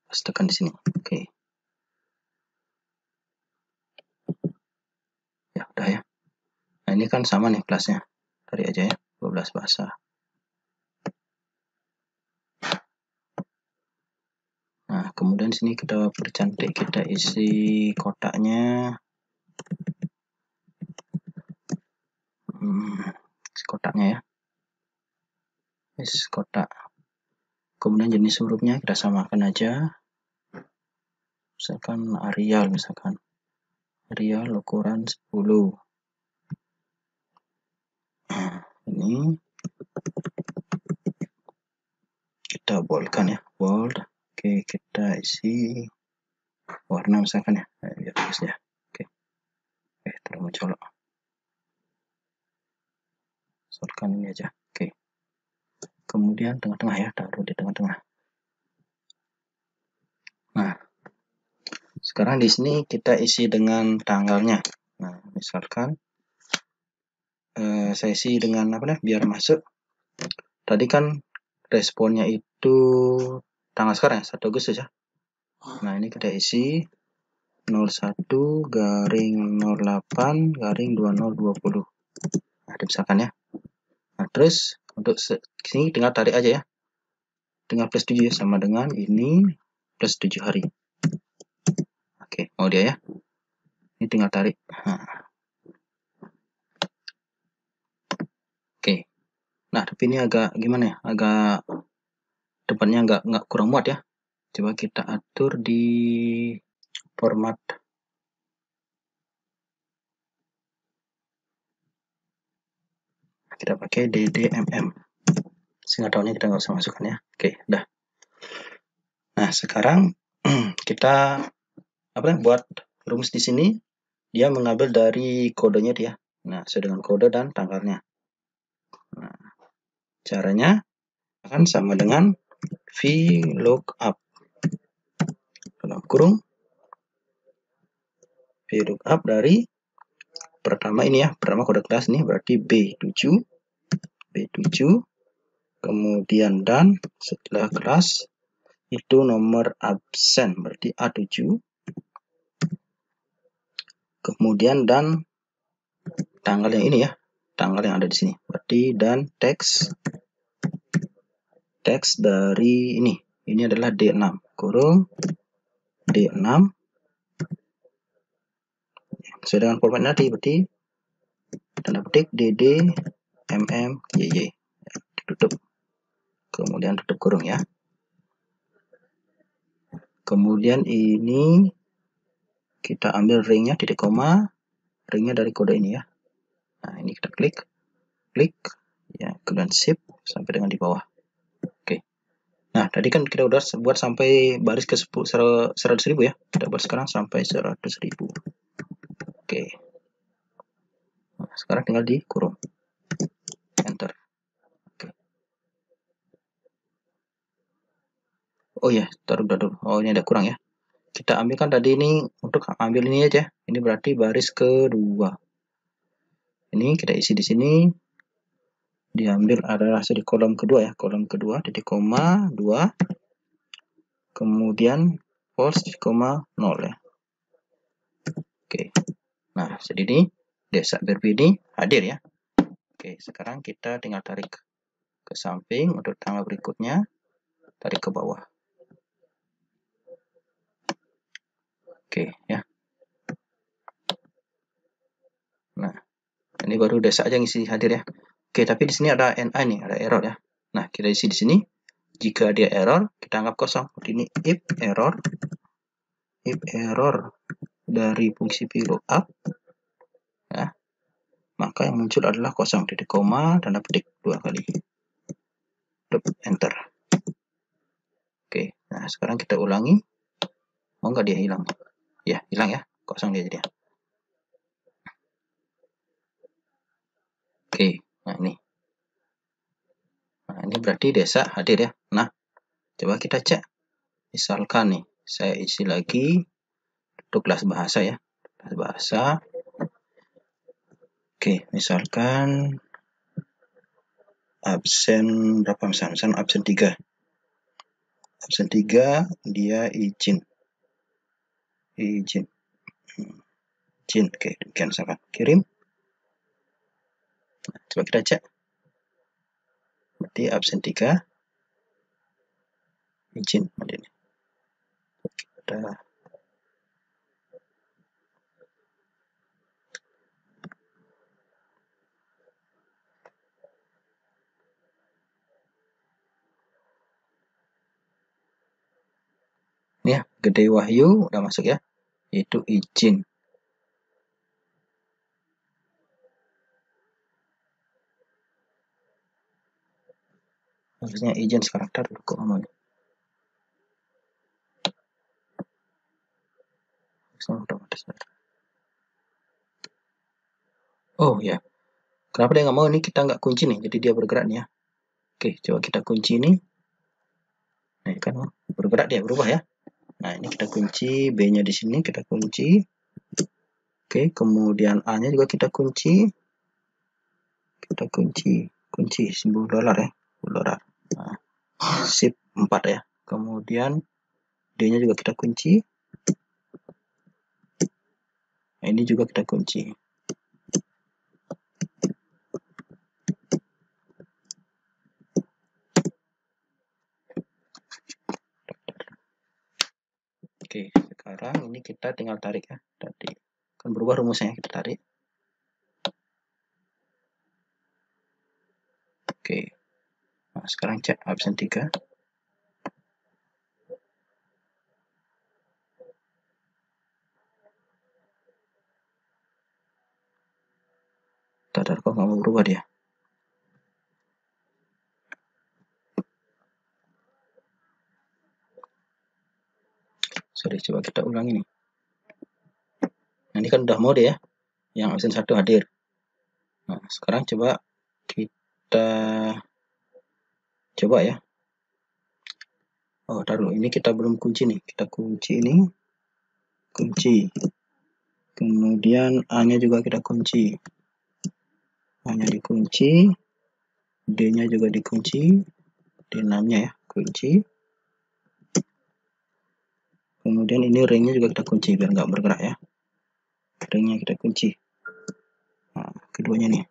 Pastekan di sini. Oke. Ya, udah ya. Nah, ini kan sama nih kelasnya. Tarik aja ya, 12 bahasa. Nah, kemudian sini kita percantik, kita isi kotaknya. Kotaknya ya. Kotak. Kemudian jenis hurufnya kita samakan aja. Misalkan Arial, misalkan. Arial ukuran 10. Nah, ini kita boldkan ya, bold. Oke, kita isi warna misalkan ya, biar bagus ya. Oke, terlalu mencolok. Sortkan ini aja. Oke. Kemudian tengah-tengah ya, taruh di tengah-tengah. Nah, sekarang di sini kita isi dengan tanggalnya. Nah, misalkan saya isi dengan apa nih, biar masuk. Tadi kan responnya itu tanggal sekarang ya, 1 Agustus ya. Nah, ini kita isi 01/08/2020. Nah, misalkan ya. Nah, terus untuk sini tinggal tarik aja ya. Tinggal plus 7 ya, sama dengan ini plus 7 hari. Oke, mau dia ya. Ini tinggal tarik. Nah. Oke. Nah, tapi ini agak gimana ya? Agak depannya nggak kurang muat ya. Coba kita atur di format. Kita pakai DDMM. Sehingga tahunnya kita nggak usah masukkan ya. Oke, udah. Nah, sekarang kita buat rumus di sini. Dia mengambil dari kodenya dia. Nah, sesuai dengan kode dan tanggalnya. Nah, caranya akan sama dengan VLOOKUP. Dalam kurung VLOOKUP dari pertama ini ya, pertama kode kelas ini berarti B7, kemudian dan setelah kelas itu nomor absen berarti A7, kemudian dan tanggal yang ini ya, tanggal yang ada di sini berarti dan teks dari ini adalah D6 kurung D6 sesuai dengan format nanti berarti tanda petik DD MMYY, tutup, kemudian tutup kurung ya. Kemudian ini kita ambil ringnya, titik koma, ringnya dari kode ini ya. Nah, ini kita klik ya, kemudian shift sampai dengan di bawah. Oke. Nah, tadi kan kita udah buat sampai baris ke 100.000 ya. Kita buat sekarang sampai 100.000. Oke. Nah, sekarang tinggal dikurung. Enter. Oke. Oh ya, taruh dulu. Oh, ini ada kurang ya. Kita ambilkan tadi ini, untuk ambil ini aja. Ini berarti baris kedua. Ini kita isi di sini. Diambil adalah di kolom kedua ya, kolom kedua, titik koma 2, kemudian false, titik koma 0 ya. Oke. Nah, jadi ini desa berbeda hadir ya. Oke, sekarang kita tinggal tarik ke samping untuk tanggal berikutnya, tarik ke bawah. Oke ya. Nah, ini baru desa aja yang isi hadir ya. Oke, tapi di sini ada NA nih, ada error ya. Nah, kita isi di sini. Jika dia error, kita anggap kosong. Ini if error dari fungsi VLOOKUP ya, maka yang muncul adalah kosong, titik koma, tanda petik 2 kali. Enter. Oke, nah sekarang kita ulangi. Mau nggak dia hilang? Ya, hilang ya, kosong dia jadi. Oke, nah ini. Nah, ini berarti desa hadir ya. Nah, coba kita cek. Misalkan nih, saya isi lagi untuk kelas bahasa ya. Kelas bahasa. Oke, misalkan absen berapa misalnya absen 3. Absen 3 dia izin. Oke, demikian misalkan kirim. Nah, coba kita cek. Berarti absen 3 izin. Oke, udah. Ini ya, Gede Wahyu udah masuk ya. Itu izin. Harusnya izin sekarang dulu kok ngomong. Oh ya, kenapa dia nggak mau? Ini kita nggak kunci nih, jadi dia bergerak nih ya. Oke, coba kita kunci ini. Nah, kan bergerak dia berubah ya. Nah, ini kita kunci, B-nya di sini kita kunci. Oke, kemudian A-nya juga kita kunci. Kita kunci simbol dolar ya, dolar. Nah, sip 4 ya. Kemudian D-nya juga kita kunci. Nah, ini juga kita kunci. Oke, sekarang ini kita tinggal tarik ya. Tadi kan berubah rumusnya, kita tarik. Oke. Nah, sekarang cek absen 3. Tadar kok nggak mau berubah dia. Sorry, coba kita ulangi nih. Nah, ini kan udah mode ya. Yang absen 1 hadir. Nah, sekarang coba kita coba ya. Oh, taruh. Ini kita belum kunci nih. Kita kunci ini. Kunci. Kemudian A-nya juga kita kunci. A-nya dikunci. D-nya juga dikunci. D6-nya ya, kunci. Kemudian ini ring-nya juga kita kunci biar nggak bergerak ya. Ring-nya kita kunci. Nah, keduanya nih.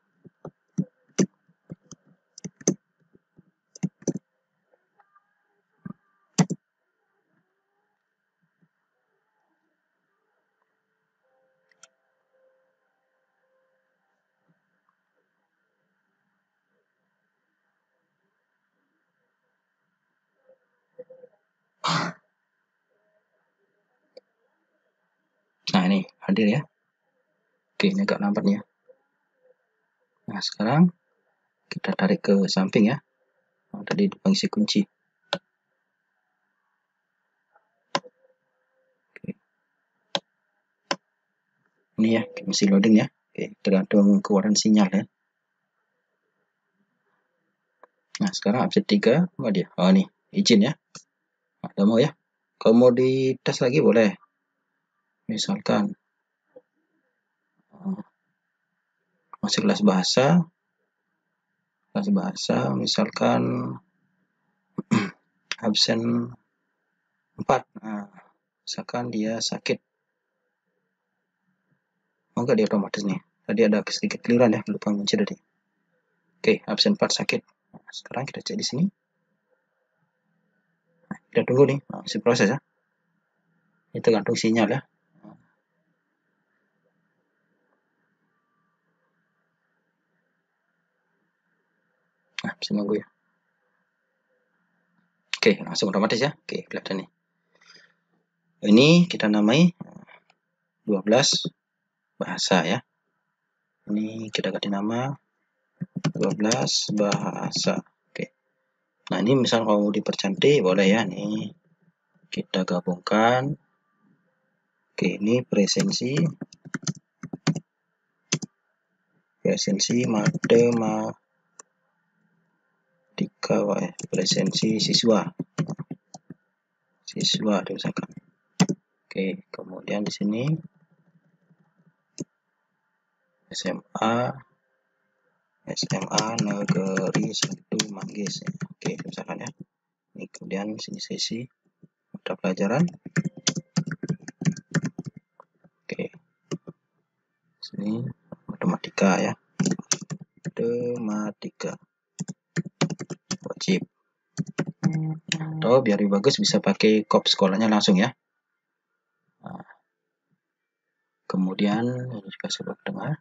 Nah, ini hadir ya. Oke, ini agak lambat nih ya. Nah, sekarang kita tarik ke samping ya. Nah, tadi pengisi kunci. Oke. Ini ya, masih loading ya. Oke, tergantung keluaran sinyal ya. Nah, sekarang absen 3, apa dia? Oh, nih, izin ya. Nah, udah mau ya. Kalau mau dites lagi boleh. Misalkan masih kelas bahasa, misalkan absen 4. Nah, misalkan dia sakit. Oh, enggak, dia otomatis nih. Tadi ada sedikit keliruan ya, lupa kunci tadi. Oke, absen 4 sakit. Nah, sekarang kita cek di sini. Nah, kita tunggu nih, masih proses ya. Ini tergantung sinyal ya. Nah, bisa nunggu ya. Oke, langsung otomatis ya. Oke, kelihatan nih. Ini kita namai 12 bahasa ya. Ini kita ganti nama 12 bahasa. Oke. Nah, ini misal kalau mau dipercantik boleh ya. Nih kita gabungkan. Oke, ini presensi matematika, presensi siswa misalkan. Oke, kemudian di sini SMA SMA Negeri 1 Manggis. Oke, misalkan ya. Ini kemudian sini sesi mata pelajaran. Oke. Sini matematika ya. Matematika wajib. Atau biar lebih bagus bisa pakai kop sekolahnya langsung ya. Nah, kemudian ini juga sebab tengah.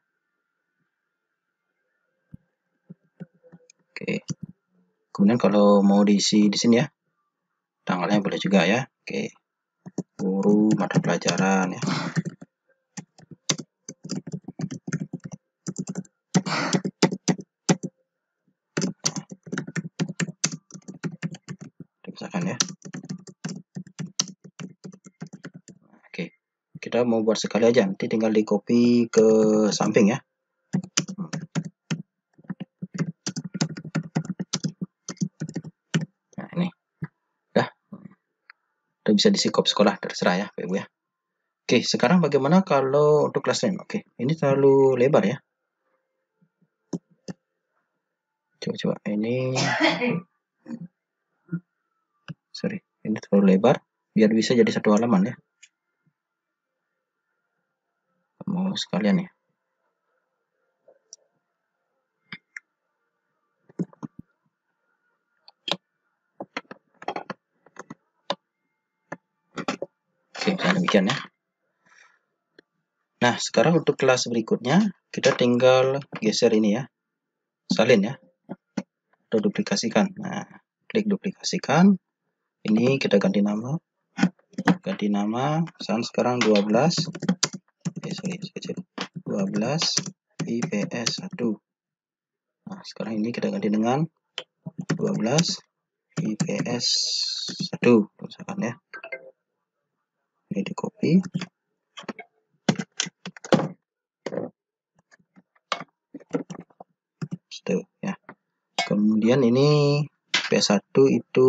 Oke. Kemudian kalau mau diisi di sini ya, tanggalnya boleh juga ya. Oke. Guru mata pelajaran ya. Misalkan ya. Oke. Kita mau buat sekali aja, nanti tinggal di copy ke samping ya. Nah, ini. Udah bisa diisi kop sekolah, terserah ya, Ibu ya. Oke, sekarang bagaimana kalau untuk kelas lain? Oke, ini terlalu lebar ya. Coba ini. Sorry, ini terlalu lebar. Biar bisa jadi satu halaman ya. Mau sekalian ya. Oke, misalnya demikian ya. Nah, sekarang untuk kelas berikutnya, kita tinggal geser ini ya. Salin ya. Atau duplikasikan. Nah, klik duplikasikan. Ini kita ganti nama. Misalnya sekarang 12. Sorry, 12 IPS 1. Nah, sekarang ini kita ganti dengan 12 IPS 1. Misalkan ya. Ini di copy. Ya. Kemudian ini IPS 1 itu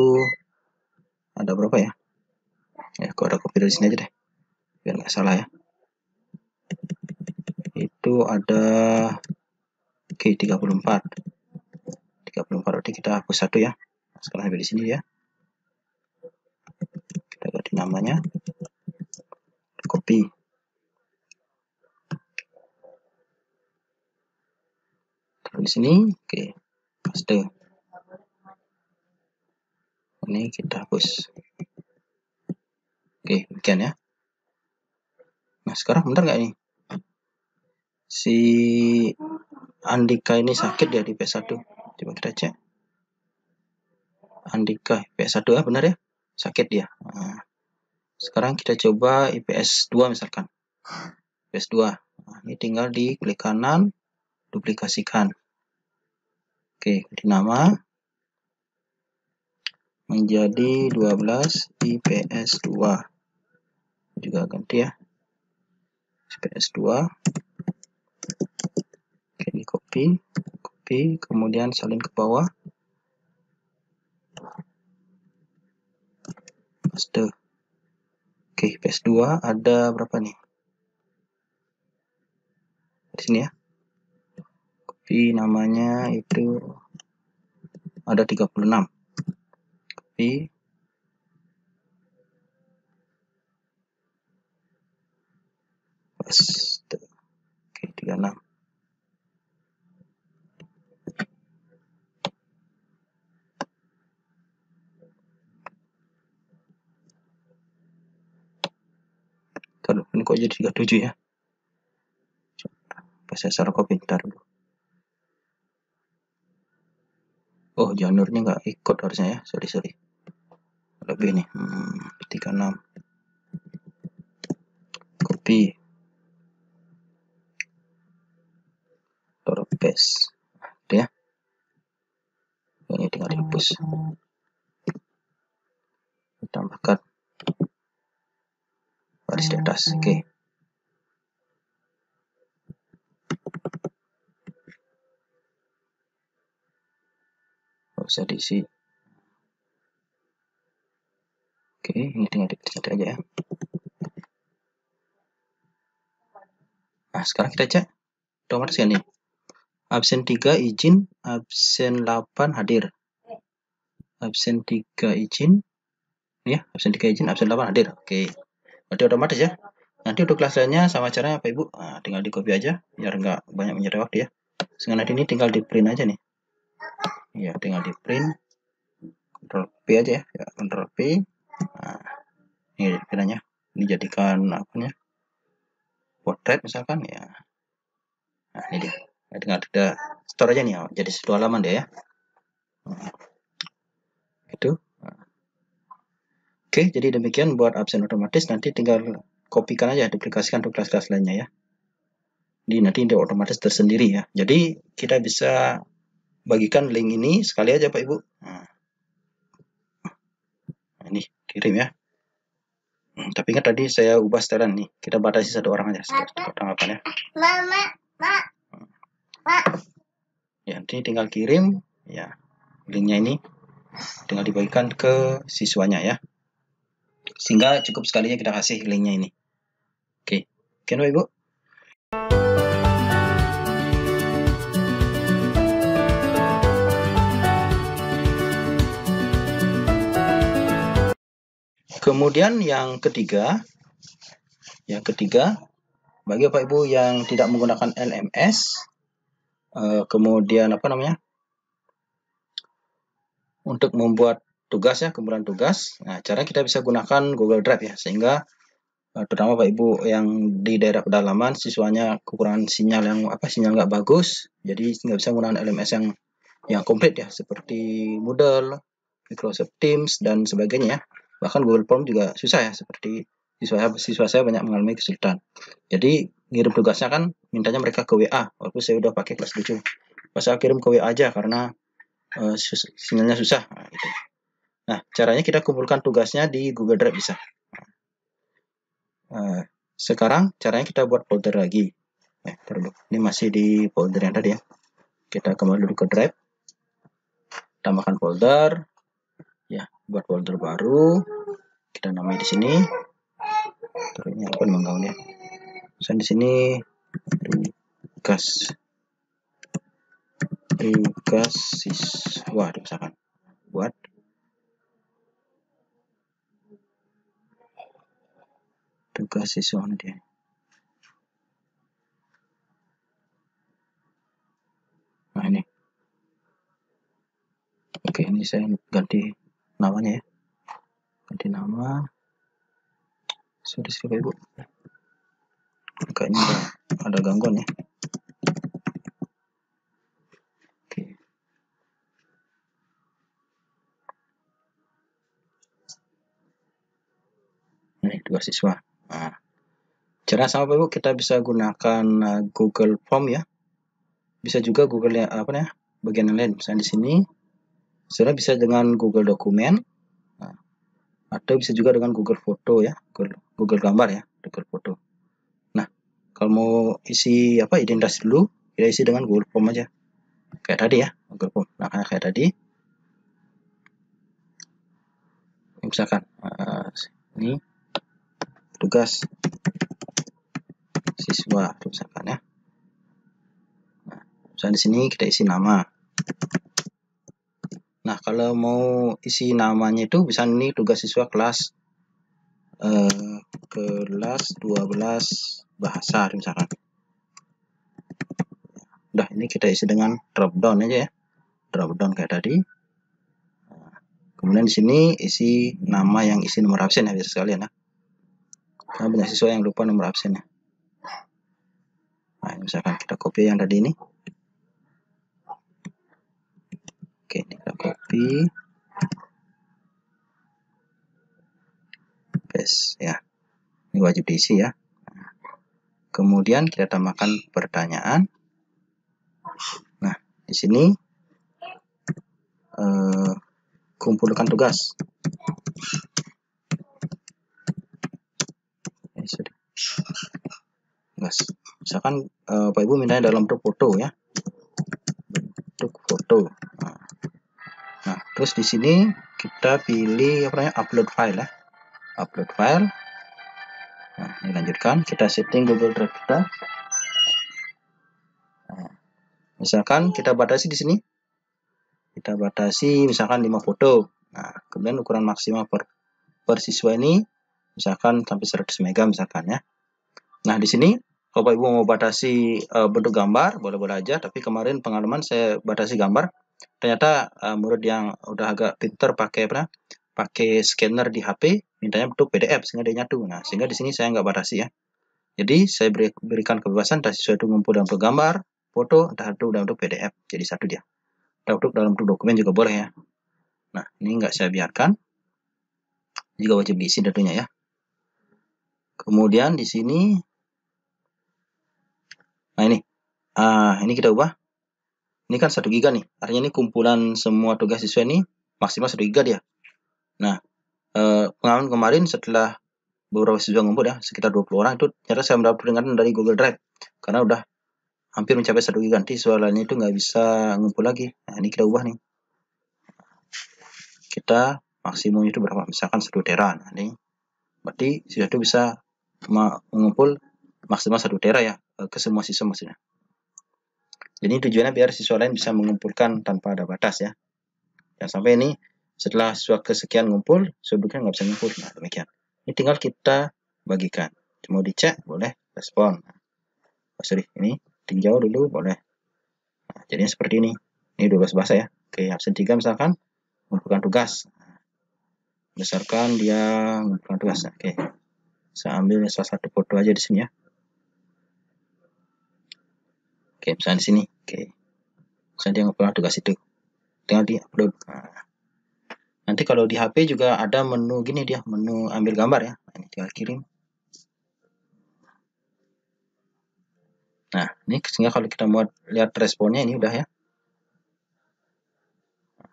ada berapa ya? Ya, kok ada copy dari sini aja deh. Biar nggak salah ya. Itu ada oke 34 berarti kita hapus satu ya. Sekarang sampai di sini ya, kita ganti namanya, copy, taruh di sini. Oke, paste, ini kita hapus. Oke, demikian ya. Nah, sekarang benar nggak ini si Andika ini sakit ya di PS1? Coba kita cek. Andika IPS 1 benar ya, sakit dia. Nah, sekarang kita coba IPS 2 misalkan. IPS 2. Nah, ini tinggal di klik kanan, duplikasikan. Oke, ganti nama menjadi 12 IPS 2. Juga ganti ya. IPS 2. Oke, di copy, kemudian salin ke bawah. Paste. Oke, IPS 2 ada berapa nih? Di sini ya. Copy namanya itu ada 36. Copy. Paste. Oke, 36. Aduh, ini kok jadi 37 ya? Pas saya salah copy, ntar dulu. Oh, janurnya nggak ikut harusnya ya. Sorry. Lebih nih. 36. Copy. Taruh paste. Itu ya. Ini tinggal dihapus. Tambahkan baris di atas. Oke. Bisa diisi. Oke, ini tinggal dipencet aja ya. Nah, sekarang kita cek otomatis ya nih. Absen 3 izin, absen 8 hadir. Absen 3 izin, ya, absen 3 izin, absen 8 hadir. Oke, berarti otomatis ya. Nanti untuk kelas lainnya sama caranya Bapak Ibu, tinggal di copy aja, biar nggak banyak menyita waktu ya. Sehingga nanti ini tinggal di print aja nih. Ya, tinggal di print, Ctrl P aja ya, Ctrl P. Nah, ini printnya, ini jadikan apanya, portrait misalkan ya. Nah, ini dia. Tinggal kita store aja nih, jadi satu halaman deh ya. Itu. Oke, jadi demikian buat absen otomatis. Nanti tinggal kopikan aja, duplikasikan untuk kelas-kelas lainnya ya. Jadi nanti dia otomatis tersendiri ya. Jadi kita bisa bagikan link ini sekali aja Pak Ibu. Nah, ini kirim ya. Tapi ingat tadi saya ubah setelan nih. Kita batasi satu orang aja. Satu tanggapan ya. Ya, nanti tinggal kirim ya. Linknya ini tinggal dibagikan ke siswanya ya. Sehingga cukup sekalinya kita kasih linknya ini. Oke, Bapak Ibu. Kemudian yang ketiga, bagi Bapak Ibu yang tidak menggunakan LMS, kemudian untuk membuat tugas ya, kumpulan tugas. Nah, cara kita bisa gunakan Google Drive ya, sehingga terutama Bapak Ibu yang di daerah pedalaman, siswanya kekurangan sinyal sinyal nggak bagus, jadi nggak bisa menggunakan LMS yang komplit ya, seperti Moodle, Microsoft Teams dan sebagainya ya. Bahkan Google Form juga susah ya, seperti siswa saya banyak mengalami kesulitan. Jadi ngirim tugasnya kan mintanya mereka ke WA, walaupun saya udah pakai kelas 7. Pas saya kirim ke WA aja karena sinyalnya susah. Gitu. Nah, caranya kita kumpulkan tugasnya di Google Drive bisa. Sekarang caranya kita buat folder lagi. Ini masih di folder yang tadi ya. Kita kembali dulu ke Drive. Tambahkan folder. Ya, buat folder baru. Kita namai di sini. Terus ini apa mengganggu ya? Misalnya di sini tugas siswa misalkan. Buat tugas siswa nanti. Nah ini. Oke, ini saya ganti namanya ya. Ganti nama. Sudah sekali Ibu. Kayaknya ada gangguan ya. Oke. Ini tugas siswa. Nah, cara sama Ibu kita bisa gunakan Google Form ya. Bisa juga Google bagian yang lain. Misalnya di sini, sudah bisa dengan Google Dokumen, atau bisa juga dengan Google Foto ya, Google Gambar ya, Google Foto. Nah, kalau mau isi identitas dulu, kita isi dengan Google Form aja, kayak tadi ya, Google Form. Nah, kayak tadi, misalkan ini tugas siswa, misalkan ya. Nah, misalnya di sini kita isi nama. Nah, kalau mau isi namanya itu bisa ini tugas siswa kelas 12 bahasa misalkan. Udah, ini kita isi dengan drop down aja ya. Drop down kayak tadi. Kemudian di sini isi nama yang isi nomor absen ya, biasa sekalian ya. Karena banyak siswa yang lupa nomor absennya. Nah, misalkan kita copy yang tadi ini. Oke, ini kita copy. Paste ya. Ini wajib diisi ya. Kemudian kita tambahkan pertanyaan. Nah, di sini kumpulkan tugas. Misalkan Pak Ibu mintanya dalam bentuk foto ya. Bentuk foto. Nah, terus di sini kita pilih upload file ya. Upload file. Nah, ini lanjutkan. Kita setting Google Drive kita. Misalkan kita batasi di sini. Kita batasi misalkan 5 foto. Nah, kemudian ukuran maksimal per siswa ini misalkan sampai 100 MB misalkan ya. Nah, di sini kalau Bapak Ibu mau batasi bentuk gambar, boleh-boleh aja. Tapi kemarin pengalaman saya batasi gambar, ternyata murid yang udah agak pinter pakai scanner di HP, mintanya bentuk PDF sehingga dia nyatu. Nah, sehingga di sini saya nggak batasi ya. Jadi saya berikan kebebasan entah siswa itu ngumpul dalam bentuk gambar, foto, entah itu dalam bentuk PDF. Jadi satu dia. Dalam bentuk dokumen juga boleh ya. Nah, ini nggak saya biarkan. Juga wajib diisi tentunya ya. Kemudian di sini, nah ini kita ubah. Ini kan 1 GB nih, artinya ini kumpulan semua tugas siswa ini maksimal 1 GB dia. Nah, pengalaman kemarin setelah beberapa siswa ngumpul ya, sekitar 20 orang itu ternyata saya mendapat peringatan dari Google Drive. Karena udah hampir mencapai 1 GB, nanti siswa lainnya itu nggak bisa ngumpul lagi. Nah, ini kita ubah nih. Kita maksimum itu berapa? Misalkan 1 tera. Nah, ini berarti siswa itu bisa mengumpul maksimal 1 tera ya, ke semua siswa maksudnya. Jadi tujuannya biar siswa lain bisa mengumpulkan tanpa ada batas ya. Jangan sampai ini setelah siswa kesekian ngumpul, siswa berikutnya nggak bisa ngumpul. Nah, demikian. Ini tinggal kita bagikan. Mau dicek, boleh. Respon. Ini tinjau dulu, boleh. Nah, jadinya seperti ini. Ini 12 bahasa ya. Oke, absen 3 misalkan, mengumpulkan tugas. Berdasarkan dia mengumpulkan tugas. Oke, saya ambil salah satu foto aja di sini ya. Oke, misalnya di sini. Oke, misalnya dia mengumpulkan tugas itu. Tinggal di upload. Nah, nanti kalau di HP juga ada menu gini dia, menu ambil gambar ya. Nah, ini tinggal kirim. Nah, ini sehingga kalau kita mau lihat responnya ini udah ya.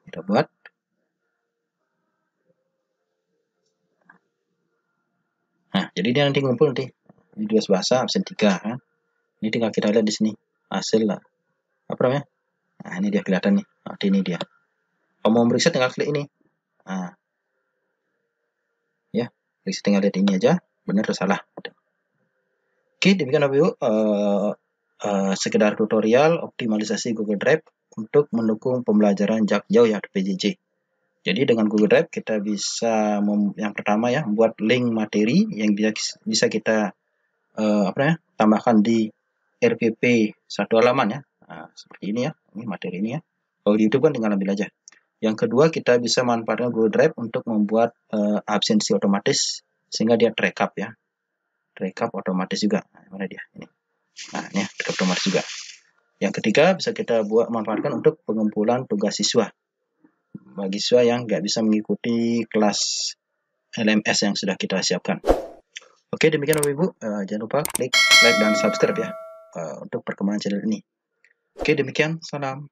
Kita buat. Nah, jadi dia nanti ngumpul nanti. Ini 12 bahasa, absen 3 kan. Ini tinggal kita lihat di sini hasil lah. Apa namanya? Nah, ini dia kelihatan nih. Nah, ini dia. Kalau mau meriksa tinggal klik ini. Nah, ya, meriksa tinggal lihat ini aja, benar atau salah. Oke, demikian Bapak Ibu. Sekedar tutorial optimalisasi Google Drive untuk mendukung pembelajaran jarak jauh ya PJJ. Jadi dengan Google Drive kita bisa yang pertama ya membuat link materi yang bisa kita tambahkan di RPP satu halaman ya. Nah, seperti ini ya, ini materi ini ya. Kalau di YouTube kan tinggal ambil aja. Yang kedua kita bisa manfaatkan Google Drive untuk membuat absensi otomatis sehingga dia terekap ya. Terekap otomatis juga. Nah, mana dia? Ini. Nah, ini ya, terekap otomatis juga. Yang ketiga bisa kita manfaatkan untuk pengumpulan tugas siswa. Bagi siswa yang nggak bisa mengikuti kelas LMS yang sudah kita siapkan. Oke, demikian Bapak Ibu. Jangan lupa klik like dan subscribe ya untuk perkembangan channel ini. Oke, demikian. Salam.